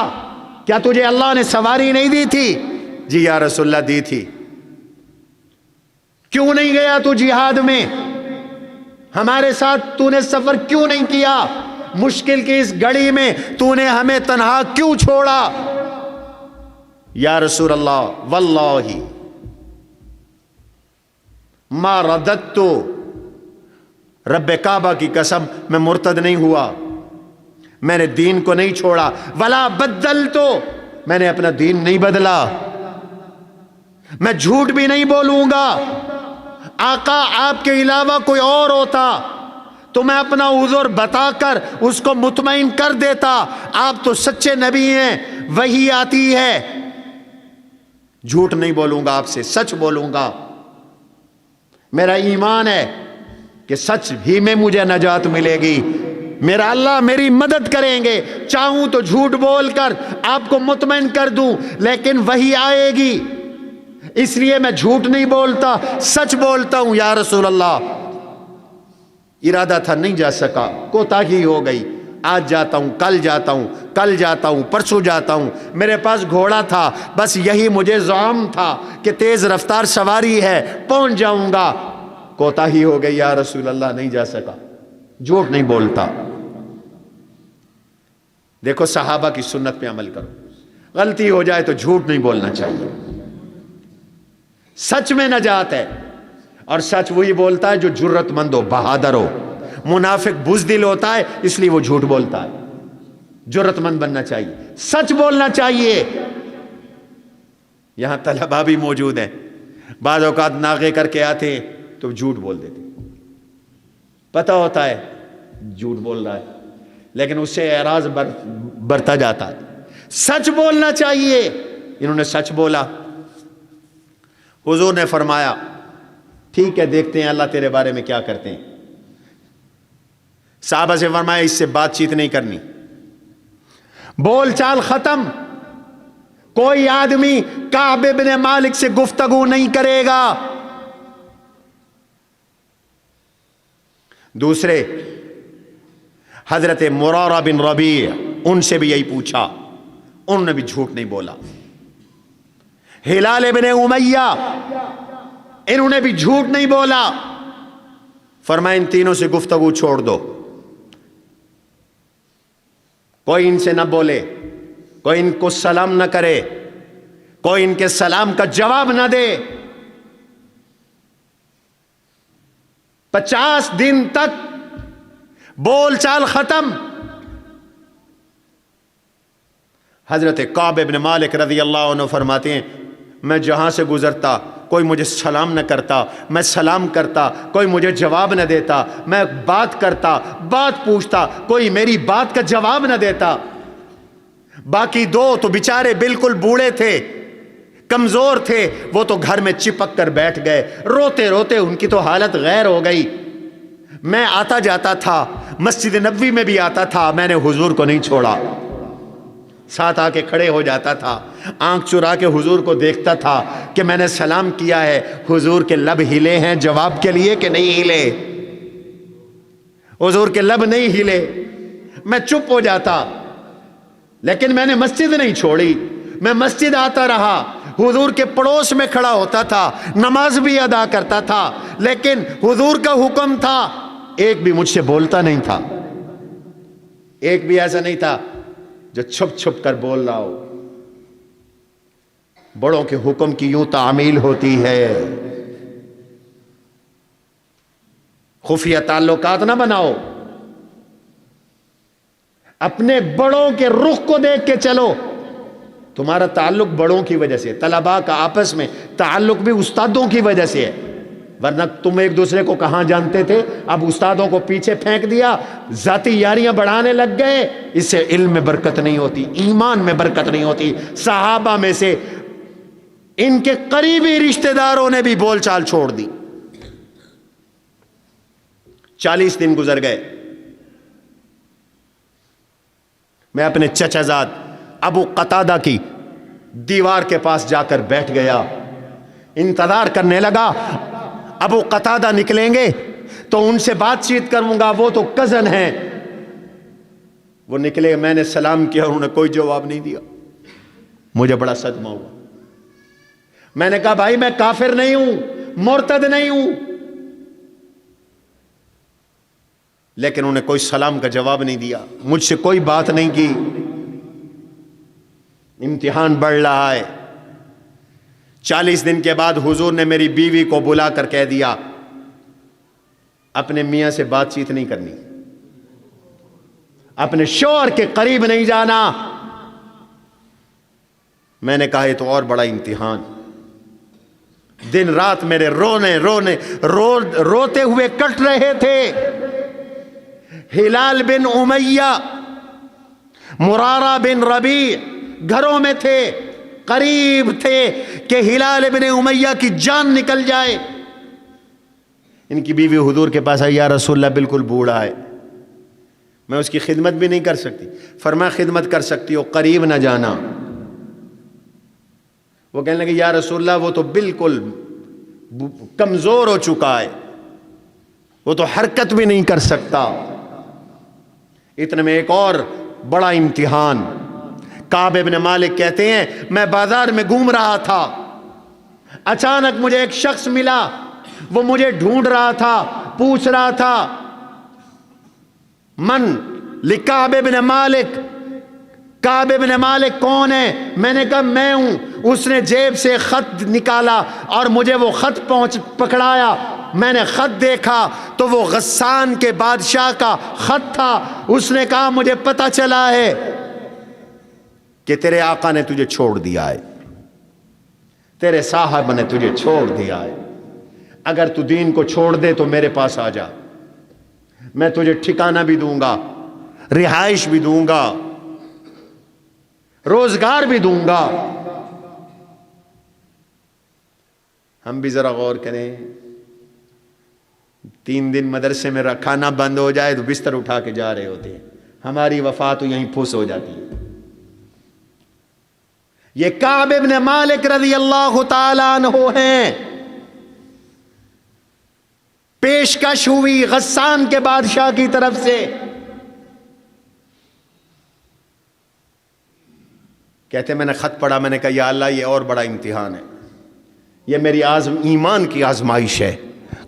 کیا تجھے اللہ نے سواری نہیں دی تھی؟ جی یا رسول اللہ دی تھی۔ کیوں نہیں گیا تو جہاد میں؟ ہمارے ساتھ تو نے سفر کیوں نہیں کیا؟ مشکل کی اس گھڑی میں تو نے ہمیں تنہا کیوں چھوڑا؟ یا رسول اللہ واللہ ما رددت، رب کعبہ کی قسم میں مرتد نہیں ہوا، میں نے دین کو نہیں چھوڑا، ولا بدلت، میں نے اپنا دین نہیں بدلا، میں جھوٹ بھی نہیں بولوں گا۔ آقا آپ کے علاوہ کوئی اور ہوتا تو میں اپنا عذر بتا کر اس کو مطمئن کر دیتا، آپ تو سچے نبی ہیں، وحی آتی ہے، جھوٹ نہیں بولوں گا، آپ سے سچ بولوں گا۔ میرا ایمان ہے کہ سچ ہی میں مجھے نجات ملے گی، میرا اللہ میری مدد کریں گے، چاہوں تو جھوٹ بول کر آپ کو مطمئن کر دوں، لیکن وحی آئے گی، اس لیے میں جھوٹ نہیں بولتا، سچ بولتا ہوں۔ یا رسول اللہ، ارادہ تھا نہیں جا سکا، کوتاہی ہو گئی، آج جاتا ہوں، کل جاتا ہوں، کل جاتا ہوں، پرسوں جاتا ہوں، میرے پاس گھوڑا تھا، بس یہی مجھے زعم تھا کہ تیز رفتار سواری ہے، پہنچ جاؤں گا، کوتاہی ہو گئی، یا رسول اللہ نہیں جا سکا، جھوٹ نہیں بولتا۔ دیکھو صحابہ کی سنت پہ عمل کرو، غلطی ہو جائے تو جھوٹ نہیں بولنا چاہیے، سچ میں نجات ہے، اور سچ وہی بولتا ہے جو جرت مند ہو، بہادر ہو۔ منافق بزدل ہوتا ہے اس لیے وہ جھوٹ بولتا ہے، جرت مند بننا چاہیے، سچ بولنا چاہیے۔ یہاں طلباء بھی موجود ہیں، بعض اوقات ناغے کر کے آتے ہیں تو جھوٹ بول دیتے، پتہ ہوتا ہے جھوٹ بول رہا ہے، لیکن اس سے اعراض برتا جاتا ہے۔ سچ بولنا چاہیے، انہوں نے سچ بولا۔ حضور نے فرمایا ٹھیک ہے، دیکھتے ہیں اللہ تیرے بارے میں کیا کرتے ہیں۔ صحابہ سے فرمایا اس سے بات چیت نہیں کرنی، بول چال ختم، کوئی آدمی کعب بن مالک سے گفتگو نہیں کرے گا۔ دوسرے حضرت مرارہ بن ربیع، ان سے بھی یہی پوچھا، انہوں نے بھی جھوٹ نہیں بولا۔ ہلال بن امیہ، انہوں نے بھی جھوٹ نہیں بولا۔ فرمایا ان تینوں سے گفتگو چھوڑ دو، کوئی ان سے نہ بولے، کوئی ان کو سلام نہ کرے، کوئی ان کے سلام کا جواب نہ دے۔ 50 دن تک بول چال ختم۔ حضرت کعب بن مالک رضی اللہ عنہ فرماتے ہیں میں جہاں سے گزرتا کوئی مجھے سلام نہ کرتا، میں سلام کرتا کوئی مجھے جواب نہ دیتا، میں بات کرتا بات پوچھتا کوئی میری بات کا جواب نہ دیتا۔ باقی دو تو بیچارے بالکل بوڑھے تھے، کمزور تھے، وہ تو گھر میں چپک کر بیٹھ گئے، روتے روتے ان کی تو حالت غیر ہو گئی۔ میں آتا جاتا تھا، مسجد نبوی میں بھی آتا تھا، میں نے حضور کو نہیں چھوڑا، ساتھ آ کے کھڑے ہو جاتا تھا، آنکھ چرا کے حضور کو دیکھتا تھا کہ میں نے سلام کیا ہے، حضور کے لب ہلے ہیں جواب کے لیے کہ نہیں ہلے؟ حضور کے لب نہیں ہلے، میں چپ ہو جاتا، لیکن میں نے مسجد نہیں چھوڑی، میں مسجد آتا رہا، حضور کے پڑوس میں کھڑا ہوتا تھا، نماز بھی ادا کرتا تھا، لیکن حضور کا حکم تھا، ایک بھی مجھ سے بولتا نہیں تھا، ایک بھی ایسا نہیں تھا جو چھپ چھپ کر بول رہا ہو۔ بڑوں کے حکم کی یوں تعمیل ہوتی ہے۔ خفیہ تعلقات نہ بناؤ، اپنے بڑوں کے رخ کو دیکھ کے چلو۔ تمہارا تعلق بڑوں کی وجہ سے، طلباء کا آپس میں تعلق بھی استادوں کی وجہ سے ہے، ورنہ تم ایک دوسرے کو کہاں جانتے تھے؟ اب استادوں کو پیچھے پھینک دیا، ذاتی یاریاں بڑھانے لگ گئے، اس سے علم میں برکت نہیں ہوتی، ایمان میں برکت نہیں ہوتی۔ صحابہ میں سے ان کے قریبی رشتہ داروں نے بھی بول چال چھوڑ دی۔ 40 دن گزر گئے، میں اپنے چچا زاد ابو قتادہ کی دیوار کے پاس جا کر بیٹھ گیا، انتظار کرنے لگا ابو قتادہ نکلیں گے تو ان سے بات چیت کروں گا، وہ تو کزن ہیں۔ وہ نکلے، میں نے سلام کیا، انہوں نے کوئی جواب نہیں دیا، مجھے بڑا صدمہ ہوا۔ میں نے کہا بھائی میں کافر نہیں ہوں، مرتد نہیں ہوں، لیکن انہوں نے کوئی سلام کا جواب نہیں دیا، مجھ سے کوئی بات نہیں کی۔ امتحان بڑھ رہا ہے۔ 40 دن کے بعد حضور نے میری بیوی کو بلا کر کہہ دیا اپنے میاں سے بات چیت نہیں کرنی، اپنے شوہر کے قریب نہیں جانا۔ میں نے کہا یہ تو اور بڑا امتحان۔ دن رات میرے روتے ہوئے کٹ رہے تھے۔ ہلال بن امیہ، مرارہ بن ربیع گھروں میں تھے، قریب تھے کہ ہلال بن امیہ کی جان نکل جائے۔ ان کی بیوی حضور کے پاس آئی، یا رسول اللہ بالکل بوڑھا ہے، میں اس کی خدمت بھی نہیں کر سکتی۔ فرمایا خدمت کر سکتی ہو، قریب نہ جانا۔ وہ کہنے لگے یا رسول اللہ وہ تو بالکل کمزور ہو چکا ہے، وہ تو حرکت بھی نہیں کر سکتا۔ اتنے میں ایک اور بڑا امتحان۔ کعب ابن مالک کہتے ہیں میں بازار میں گھوم رہا تھا، اچانک مجھے ایک شخص ملا، وہ مجھے ڈھونڈ رہا تھا، پوچھ رہا تھا من لکعب ابن مالک، کعب ابن مالک کون ہے؟ میں نے کہا میں ہوں۔ اس نے جیب سے خط نکالا اور مجھے وہ خط پکڑایا، میں نے خط دیکھا تو وہ غسان کے بادشاہ کا خط تھا۔ اس نے کہا مجھے پتہ چلا ہے کہ تیرے آقا نے تجھے چھوڑ دیا ہے، تیرے صاحب نے تجھے چھوڑ دیا ہے، اگر تو دین کو چھوڑ دے تو میرے پاس آ جا، میں تجھے ٹھکانہ بھی دوں گا، رہائش بھی دوں گا، روزگار بھی دوں گا۔ ہم بھی ذرا غور کریں، 3 دن مدرسے میں کھانا بند ہو جائے تو بستر اٹھا کے جا رہے ہوتے ہیں، ہماری وفات تو یہیں پھوس ہو جاتی ہے۔ یہ کعب ابن مالک رضی اللہ تعالیٰ عنہ ہیں، پیشکش ہوئی غسان کے بادشاہ کی طرف سے، کہتے میں نے خط پڑھا، میں نے کہا یا اللہ یہ اور بڑا امتحان ہے، یہ میری ایمان کی آزمائش ہے،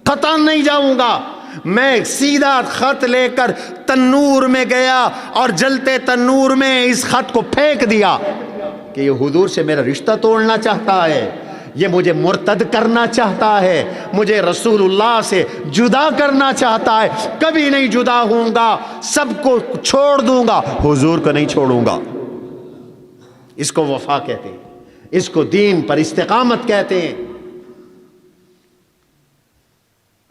قطعاً نہیں جاؤں گا۔ میں سیدھا خط لے کر تنور میں گیا اور جلتے تنور میں اس خط کو پھینک دیا کہ یہ حضور سے میرا رشتہ توڑنا چاہتا ہے، یہ مجھے مرتد کرنا چاہتا ہے، مجھے رسول اللہ سے جدا کرنا چاہتا ہے، کبھی نہیں جدا ہوں گا، سب کو چھوڑ دوں گا، حضور کو نہیں چھوڑوں گا۔ اس کو وفا کہتے ہیں، اس کو دین پر استقامت کہتے ہیں۔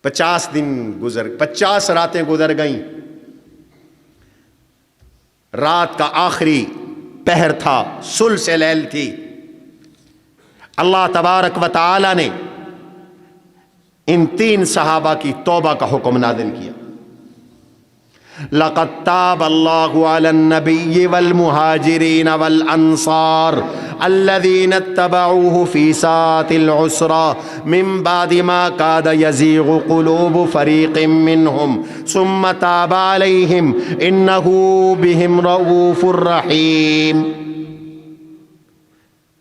50 راتیں گزر گئیں، رات کا آخری پہر تھا، ثلث لیل تھی، اللہ تبارک و تعالی نے ان 3 صحابہ کی توبہ کا حکم نازل کیا. لقد تاب اللہ علی النبی والمہاجرین والانصار الذین اتبعوه فی ساعة العسرى من بعد ما کاد یزیغ قلوب فریق منہم ثم تاب علیہم انہ بہم رؤوف الرحیم.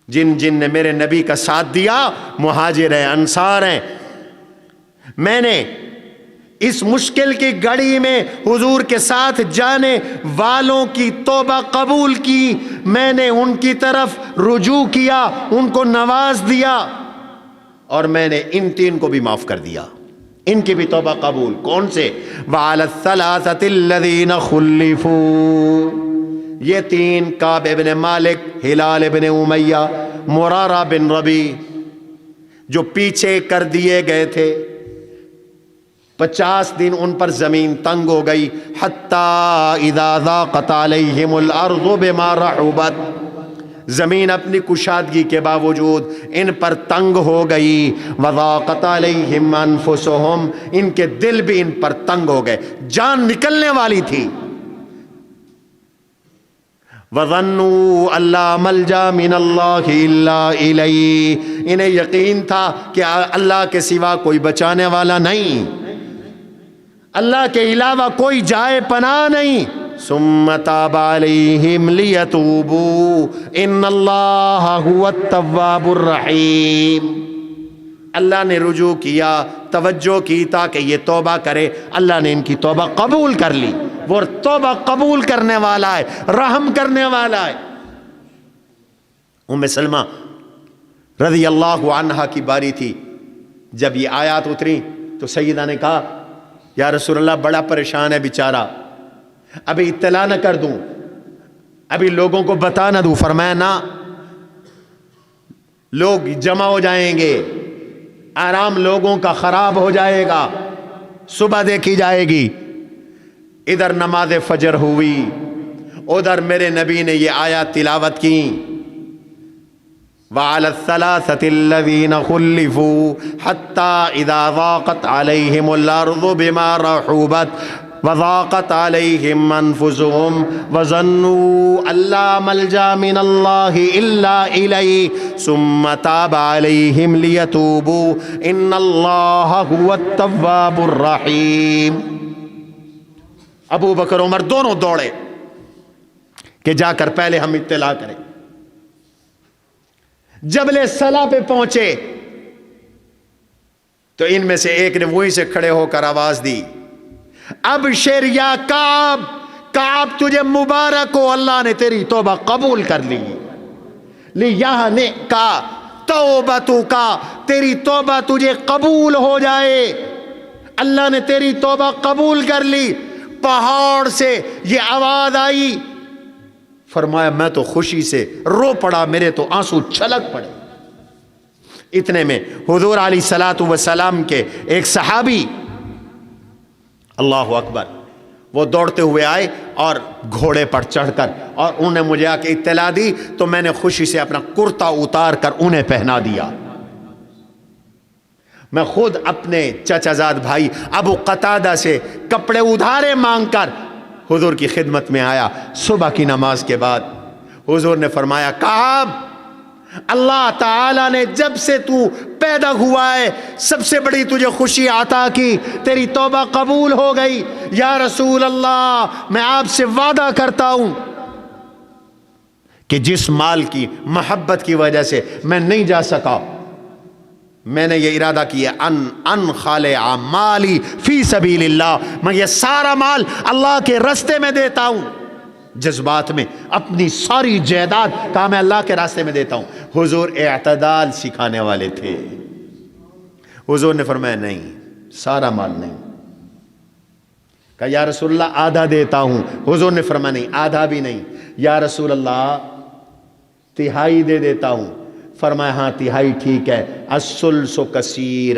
جن جن نے میرے نبی کا ساتھ دیا، مہاجر ہیں، انصار ہیں، میں نے اس مشکل کی گھڑی میں حضور کے ساتھ جانے والوں کی توبہ قبول کی، میں نے ان کی طرف رجوع کیا، ان کو نواز دیا، اور میں نے ان 3 کو بھی معاف کر دیا، ان کی بھی توبہ قبول. کون سے؟ وعلی الثلاثۃ الذین خلفوا، یہ 3 کعب ابن مالک، ہلال ابن امیہ، مرارہ بن ربیع، جو پیچھے کر دیے گئے تھے. 50 دن ان پر زمین تنگ ہو گئی. حتی اذا ضاقت علیہم الارض بما رحبت، زمین اپنی کشادگی کے باوجود ان پر تنگ ہو گئی. وضاقت علیہم انفسہم، ان کے دل بھی ان پر تنگ ہو گئے، جان نکلنے والی تھی. وَظَنُّوا أَلَّا مَلْجَأَ مِنَ اللَّهِ إِلَّا إِلَيْهِ، انہیں یقین تھا کہ اللہ کے سوا کوئی بچانے والا نہیں، اللہ کے علاوہ کوئی جائے پناہ نہیں. ثُمَّ تَابَ عَلَيْهِمْ لِيَتُوبُوا إِنَّ اللَّهَ هُوَ التَّوَّابُ الرَّحِيمُ. اللہ نے رجوع کیا، توجہ کی تاکہ یہ توبہ کرے. اللہ نے ان کی توبہ قبول کر لی. وہ توبہ قبول کرنے والا ہے، رحم کرنے والا ہے. ام سلمہ رضی اللہ عنہا کی باری تھی. جب یہ آیات اتری تو سیدہ نے کہا یا رسول اللہ بڑا پریشان ہے بیچارہ، ابھی اطلاع نہ کر دوں، ابھی لوگوں کو بتا نہ دوں. فرمایا نہ، لوگ جمع ہو جائیں گے، آرام لوگوں کا خراب ہو جائے گا، صبح دیکھی جائے گی. ادھر نماز فجر ہوئی، ادھر میرے نبی نے یہ آیات تلاوت کی. وَعَلَى الثَّلَاثَةِ الَّذِينَ خُلِّفُوا حَتَّى إِذَا ضَاقَتْ عَلَيْهِمُ الْأَرْضُ بِمَا رَحُبَتْ وَضَاقَتْ عَلَيْهِمْ أَنفُسُهُمْ وَظَنُّوا أَن لَّا مَلْجَأَ مِنَ اللَّهِ إِلَّا إِلَيْهِ ثُمَّ تَابَ عَلَيْهِمْ لِيَتُوبُوا إِنَّ اللَّهَ هُوَ التَّوَّابُ الرَّحِيمُ. ابو بکر عمر دونوں دوڑے کہ جا کر پہلے ہم اطلاع کریں. جبل صلا پہ پہنچے تو ان میں سے ایک نے وہیں سے کھڑے ہو کر آواز دی، ابشر یا کعب، کعب تجھے مبارک ہو، اللہ نے تیری توبہ قبول کر لی. لیہنے کا توبتو کا، تیری توبہ تجھے قبول ہو جائے، اللہ نے تیری توبہ قبول کر لی. پہاڑ سے یہ آواز آئی. فرمایا میں تو خوشی سے رو پڑا، میرے تو آنسو چھلک پڑے. اتنے میں حضور علیہ الصلوۃ والسلام کے ایک صحابی، اللہ اکبر، وہ دوڑتے ہوئے آئے اور گھوڑے پر چڑھ کر، اور انہوں نے مجھے آ کے اطلاع دی تو میں نے خوشی سے اپنا کرتا اتار کر انہیں پہنا دیا. میں خود اپنے چچا زاد بھائی ابو قتادہ سے کپڑے ادھارے مانگ کر حضور کی خدمت میں آیا. صبح کی نماز کے بعد حضور نے فرمایا کعب، اللہ تعالیٰ نے جب سے تو پیدا ہوا ہے سب سے بڑی تجھے خوشی عطا کی، تیری توبہ قبول ہو گئی. یا رسول اللہ میں آپ سے وعدہ کرتا ہوں کہ جس مال کی محبت کی وجہ سے میں نہیں جا سکا، میں نے یہ ارادہ کیا ان خالع مالی فی سبیل اللہ، میں یہ سارا مال اللہ کے راستے میں دیتا ہوں. جذبات میں اپنی ساری جائیداد کا میں اللہ کے راستے میں دیتا ہوں. حضور اعتدال سکھانے والے تھے. حضور نے فرمایا نہیں، سارا مال نہیں. کہا یا رسول اللہ آدھا دیتا ہوں. حضور نے فرمایا نہیں، آدھا بھی نہیں. یا رسول اللہ تہائی دے دیتا ہوں. فرمایا ہاں تہائی ٹھیک ہے، الثلث کثیر،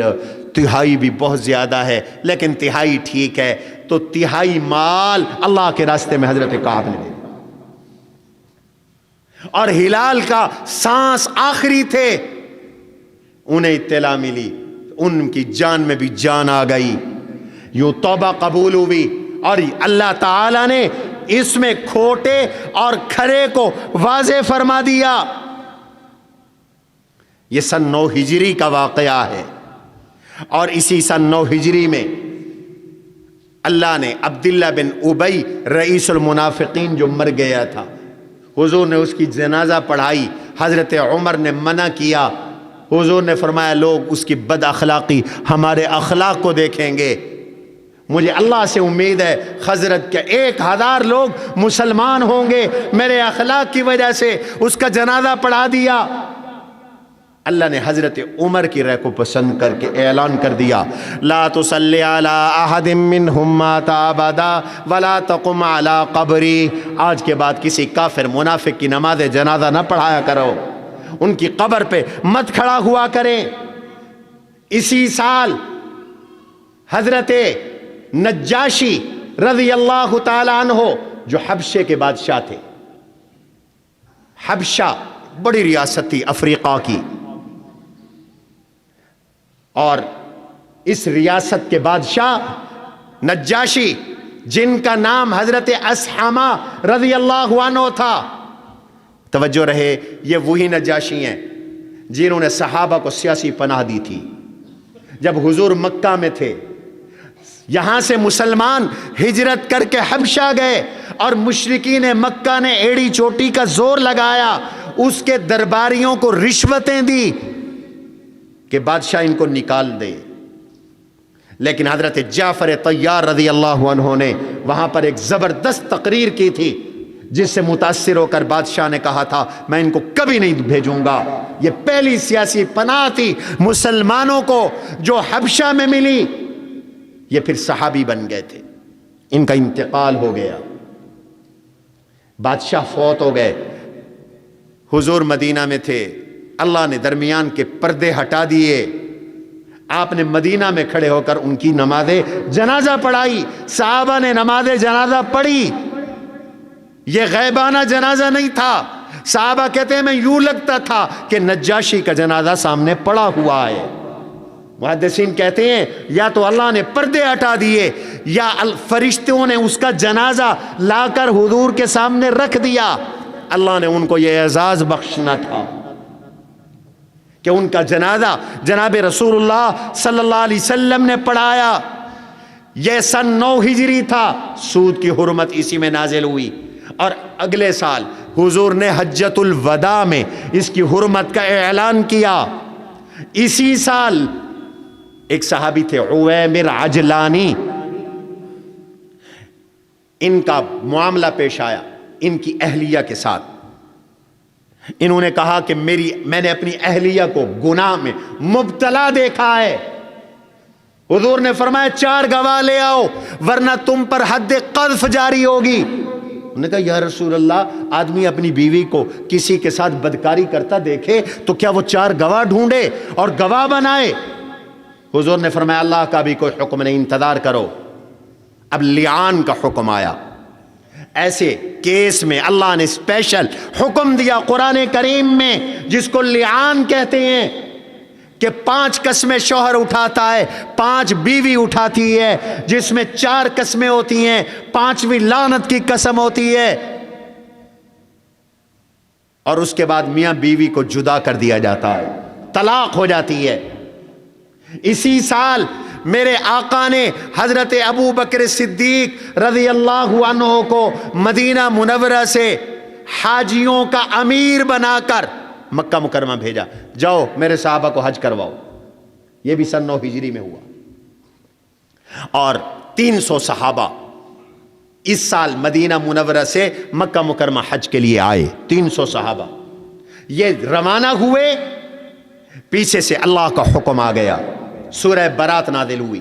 تہائی بھی بہت زیادہ ہے لیکن تہائی ٹھیک ہے. تو تہائی مال اللہ کے راستے میں حضرت کعب نے دیا. اور ہلال کا سانس آخری تھے، انہیں اطلاع ملی، ان کی جان میں بھی جان آ گئی، یوں توبہ قبول ہوئی، اور اللہ تعالی نے اس میں کھوٹے اور کھرے کو واضح فرما دیا۔ یہ سن 9 ہجری کا واقعہ ہے، اور اسی سن 9 ہجری میں اللہ نے عبداللہ بن ابی رئیس المنافقین جو مر گیا تھا، حضور نے اس کی جنازہ پڑھائی، حضرت عمر نے منع کیا، حضور نے فرمایا لوگ اس کی بد اخلاقی ہمارے اخلاق کو دیکھیں گے، مجھے اللہ سے امید ہے حضرت کے 1000 لوگ مسلمان ہوں گے، میرے اخلاق کی وجہ سے اس کا جنازہ پڑھا دیا۔ اللہ نے حضرت عمر کی رائے کو پسند کر کے اعلان کر دیا، لا تصلی علی احد منہم مات ابدا ولا تقم علی قبری، آج کے بعد کسی کافر منافق کی نماز جنازہ نہ پڑھایا کرو، ان کی قبر پہ مت کھڑا ہوا کریں۔ اسی سال حضرت نجاشی رضی اللہ تعالی عنہ جو حبشے کے بادشاہ تھے، حبشہ بڑی ریاست تھی افریقہ کی، اور اس ریاست کے بادشاہ نجاشی جن کا نام حضرت اسحمہ رضی اللہ عنہ تھا، توجہ رہے یہ وہی نجاشی ہیں جنہوں نے صحابہ کو سیاسی پناہ دی تھی جب حضور مکہ میں تھے۔ یہاں سے مسلمان ہجرت کر کے حبشہ گئے، اور مشرکین مکہ نے ایڑی چوٹی کا زور لگایا، اس کے درباریوں کو رشوتیں دی کہ بادشاہ ان کو نکال دے، لیکن حضرت جعفر طیار رضی اللہ عنہ نے وہاں پر ایک زبردست تقریر کی تھی، جس سے متاثر ہو کر بادشاہ نے کہا تھا میں ان کو کبھی نہیں بھیجوں گا۔ یہ پہلی سیاسی پناہ تھی مسلمانوں کو جو حبشہ میں ملی، یہ پھر صحابی بن گئے تھے، ان کا انتقال ہو گیا، بادشاہ فوت ہو گئے، حضور مدینہ میں تھے، اللہ نے درمیان کے پردے ہٹا دیے، آپ نے مدینہ میں کھڑے ہو کر ان کی نماز جنازہ پڑھائی، صحابہ نے نماز جنازہ پڑھی، یہ غیبانہ جنازہ نہیں تھا، صحابہ کہتے ہیں میں یوں لگتا تھا کہ نجاشی کا جنازہ سامنے پڑا ہوا ہے۔ محدثین کہتے ہیں یا تو اللہ نے پردے ہٹا دیے یا فرشتوں نے اس کا جنازہ لا کر حضور کے سامنے رکھ دیا، اللہ نے ان کو یہ اعزاز بخشنا تھا کہ ان کا جنازہ جناب رسول اللہ صلی اللہ علیہ وسلم نے پڑھایا۔ یہ سن 9 ہجری تھا، سود کی حرمت اسی میں نازل ہوئی، اور اگلے سال حضور نے حجۃ الوداع میں اس کی حرمت کا اعلان کیا۔ اسی سال ایک صحابی تھے عویمر عجلانی، ان کا معاملہ پیش آیا ان کی اہلیہ کے ساتھ، انہوں نے کہا کہ میں نے اپنی اہلیہ کو گناہ میں مبتلا دیکھا ہے، حضور نے فرمایا 4 گواہ لے آؤ ورنہ تم پر حد قذف جاری ہوگی۔ انہوں نے کہا یا رسول اللہ، آدمی اپنی بیوی کو کسی کے ساتھ بدکاری کرتا دیکھے تو کیا وہ 4 گواہ ڈھونڈے اور گواہ بنائے؟ حضور نے فرمایا اللہ کا بھی کوئی حکم نہیں، انتظار کرو۔ اب لعان کا حکم آیا، ایسے کیس میں اللہ نے اسپیشل حکم دیا قرآن کریم میں جس کو لعان کہتے ہیں کہ 5 قسمیں شوہر اٹھاتا ہے، 5 بیوی اٹھاتی ہے، جس میں 4 قسمیں ہوتی ہیں، 5ویں لعنت کی قسم ہوتی ہے، اور اس کے بعد میاں بیوی کو جدا کر دیا جاتا ہے، طلاق ہو جاتی ہے۔ اسی سال میرے آقا نے حضرت ابو بکر صدیق رضی اللہ عنہ کو مدینہ منورہ سے حاجیوں کا امیر بنا کر مکہ مکرمہ بھیجا، جاؤ میرے صحابہ کو حج کرواؤ۔ یہ بھی سن 9 ہجری میں ہوا، اور 300 صحابہ اس سال مدینہ منورہ سے مکہ مکرمہ حج کے لیے آئے، 300 صحابہ یہ روانہ ہوئے، پیچھے سے اللہ کا حکم آ گیا، سورہ برات نازل ہوئی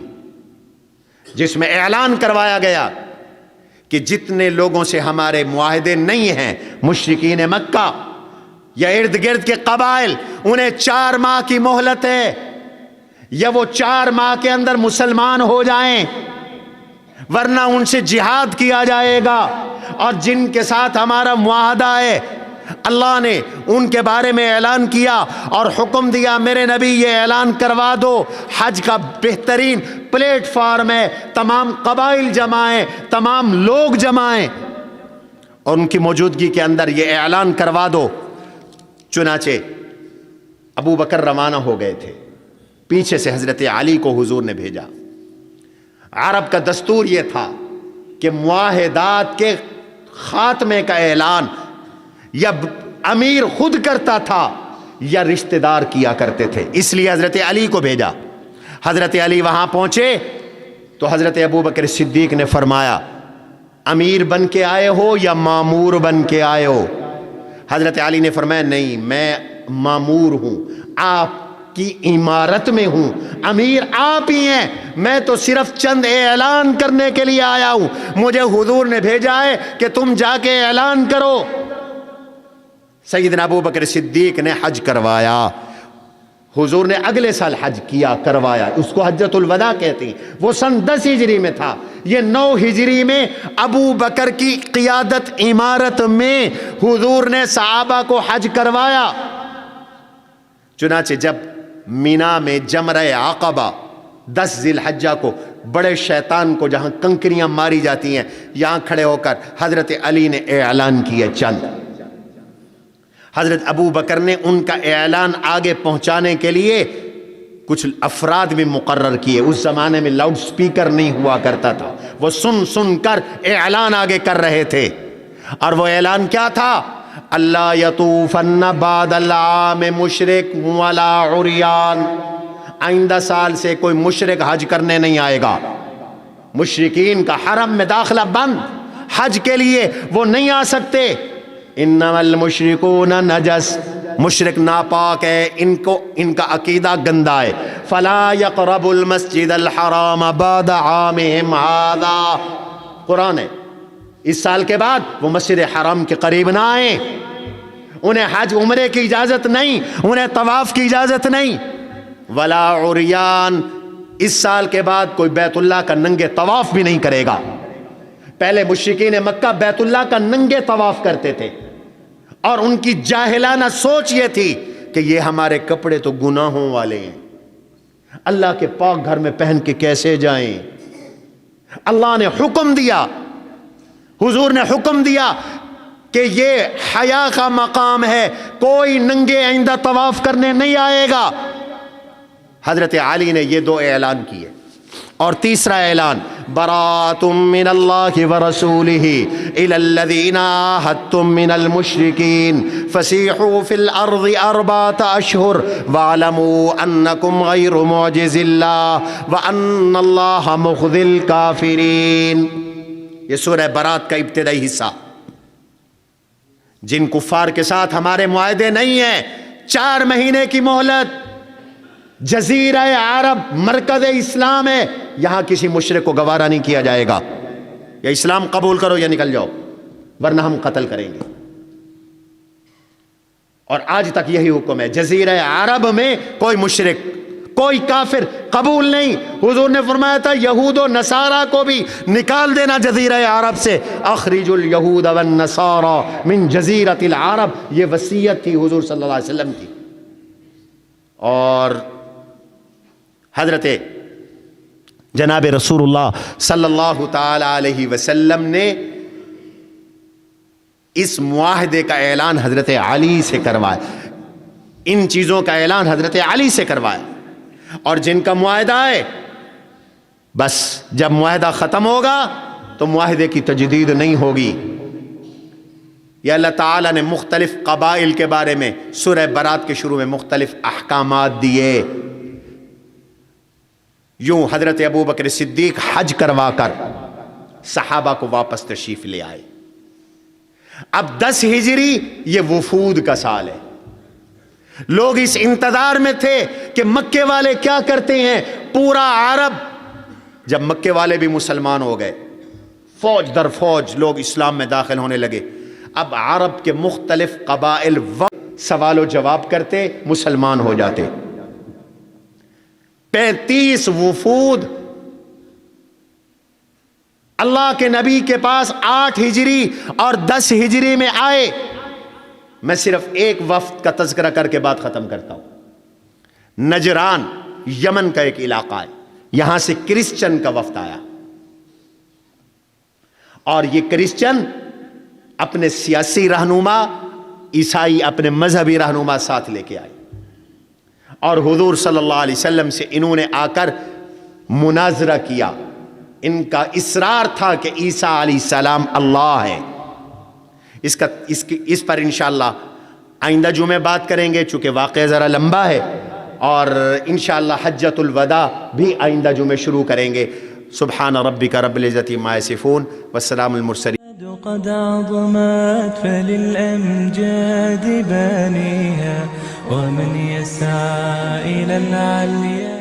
جس میں اعلان کروایا گیا کہ جتنے لوگوں سے ہمارے معاہدے نہیں ہیں، مشرکین مکہ یا ارد گرد کے قبائل، انہیں 4 ماہ کی مہلت ہے، یا وہ 4 ماہ کے اندر مسلمان ہو جائیں ورنہ ان سے جہاد کیا جائے گا، اور جن کے ساتھ ہمارا معاہدہ ہے اللہ نے ان کے بارے میں اعلان کیا اور حکم دیا میرے نبی یہ اعلان کروا دو حج کا بہترین پلیٹ فارم ہے، تمام قبائل جمائیں، تمام لوگ جمائیں اور ان کی موجودگی کے اندر یہ اعلان کروا دو۔ چنانچہ ابو بکر روانہ ہو گئے تھے، پیچھے سے حضرت علی کو حضور نے بھیجا۔ عرب کا دستور یہ تھا کہ معاہدات کے خاتمے کا اعلان یا امیر خود کرتا تھا یا رشتہ دار کیا کرتے تھے، اس لیے حضرت علی کو بھیجا۔ حضرت علی وہاں پہنچے تو حضرت ابو بکر صدیق نے فرمایا امیر بن کے آئے ہو یا مامور بن کے آئے ہو؟ حضرت علی نے فرمایا نہیں، میں مامور ہوں، آپ کی عمارت میں ہوں، امیر آپ ہی ہیں، میں تو صرف چند اعلان کرنے کے لیے آیا ہوں، مجھے حضور نے بھیجا ہے کہ تم جا کے اعلان کرو۔ سیدنا ابو بکر صدیق نے حج کروایا، حضور نے اگلے سال حج کیا کروایا، اس کو حجۃ الوداع کہتے ہیں۔ وہ سن 10 ہجری میں تھا، یہ 9 ہجری میں ابو بکر کی قیادت عمارت میں حضور نے صحابہ کو حج کروایا۔ چنانچہ جب مینا میں جمرہ عقبہ 10 ذی الحجہ کو بڑے شیطان کو جہاں کنکریاں ماری جاتی ہیں یہاں کھڑے ہو کر حضرت علی نے اعلان کیا چل، حضرت ابو بکر نے ان کا اعلان آگے پہنچانے کے لیے کچھ افراد بھی مقرر کیے۔ اس زمانے میں لاؤڈ سپیکر نہیں ہوا کرتا تھا، وہ سن سن کر اعلان آگے کر رہے تھے، اور وہ اعلان کیا تھا؟ اللہ یطوفن بعد العام مشرک ولا عریان، آئندہ سال سے کوئی مشرک حج کرنے نہیں آئے گا، مشرکین کا حرم میں داخلہ بند، حج کے لیے وہ نہیں آ سکتے۔ انما المشرکون نجس، مشرک ناپاک ہے، ان کا عقیدہ گندا ہے۔ فلا یقرب المسجد الحرام بعد عامہم ھذا، قرآن ہے، اس سال کے بعد وہ مسجد حرام کے قریب نہ آئیں، انہیں حج عمرے کی اجازت نہیں، انہیں طواف کی اجازت نہیں۔ ولا عریان، اس سال کے بعد کوئی بیت اللہ کا ننگے طواف بھی نہیں کرے گا۔ پہلے مشرکین مکہ بیت اللہ کا ننگے طواف کرتے تھے اور ان کی جاہلانہ سوچ یہ تھی کہ یہ ہمارے کپڑے تو گناہوں والے ہیں، اللہ کے پاک گھر میں پہن کے کیسے جائیں؟ اللہ نے حکم دیا، حضور نے حکم دیا کہ یہ حیا کا مقام ہے، کوئی ننگے آئندہ طواف کرنے نہیں آئے گا۔ حضرت علی نے یہ 2 اعلان کیے، اور تیسرا اعلان براءۃ من اللہ ورسولہ الی الذین عاہدتم من المشرکین فسیحوا فی الارض 4 اشہر واعلموا انکم غیر معجز اللہ وان اللہ مخزی الکافرین۔ یہ سورہ برات کا ابتدائی حصہ، جن کفار کے ساتھ ہمارے معاہدے نہیں ہیں، 4 مہینے کی مہلت، جزیرہ عرب مرکز اسلام ہے، یہاں کسی مشرک کو گوارا نہیں کیا جائے گا، یا اسلام قبول کرو یا نکل جاؤ ورنہ ہم قتل کریں گے۔ اور آج تک یہی حکم ہے، جزیرہ عرب میں کوئی مشرک، کوئی کافر قبول نہیں۔ حضور نے فرمایا تھا یہود و نصارہ کو بھی نکال دینا جزیرہ عرب سے، اخرج الیہود والنصارى من جزیرۃ العرب، یہ وصیت تھی حضور صلی اللہ علیہ وسلم کی۔ اور حضرت جناب رسول اللہ صلی اللہ تعالی علیہ وسلم نے اس معاہدے کا اعلان حضرت علی سے کروایا، ان چیزوں کا اعلان حضرت علی سے کروایا، اور جن کا معاہدہ ہے بس جب معاہدہ ختم ہوگا تو معاہدے کی تجدید نہیں ہوگی۔ یہ اللہ تعالیٰ نے مختلف قبائل کے بارے میں سورہ برات کے شروع میں مختلف احکامات دیے۔ یوں حضرت ابو بکر صدیق حج کروا کر صحابہ کو واپس تشریف لے آئے۔ اب 10 ہجری یہ وفود کا سال ہے، لوگ اس انتظار میں تھے کہ مکے والے کیا کرتے ہیں۔ پورا عرب، جب مکے والے بھی مسلمان ہو گئے، فوج در فوج لوگ اسلام میں داخل ہونے لگے، اب عرب کے مختلف قبائل سوال و جواب کرتے، مسلمان ہو جاتے۔ 35 وفود اللہ کے نبی کے پاس 8 ہجری اور 10 ہجری میں آئے۔ میں صرف ایک وفد کا تذکرہ کر کے بات ختم کرتا ہوں۔ نجران یمن کا ایک علاقہ ہے، یہاں سے کرسچن کا وفد آیا، اور یہ کرسچن اپنے سیاسی رہنما، عیسائی اپنے مذہبی رہنما ساتھ لے کے آئے، اور حضور صلی اللہ علیہ وسلم سے انہوں نے آ کر مناظرہ کیا۔ ان کا اصرار تھا کہ عیسیٰ علیہ السلام اللہ ہے۔ اس پر انشاءاللہ آئندہ جمعہ بات کریں گے، چونکہ واقعہ ذرا لمبا ہے، اور انشاءاللہ حجۃ الوداع بھی آئندہ جمعہ شروع کریں گے۔ سبحان ربک رب العزت عما یصفون والسلام المرسلین۔ قد عظمت فللأمجاد بانيها، ومن يسعى إلى العليا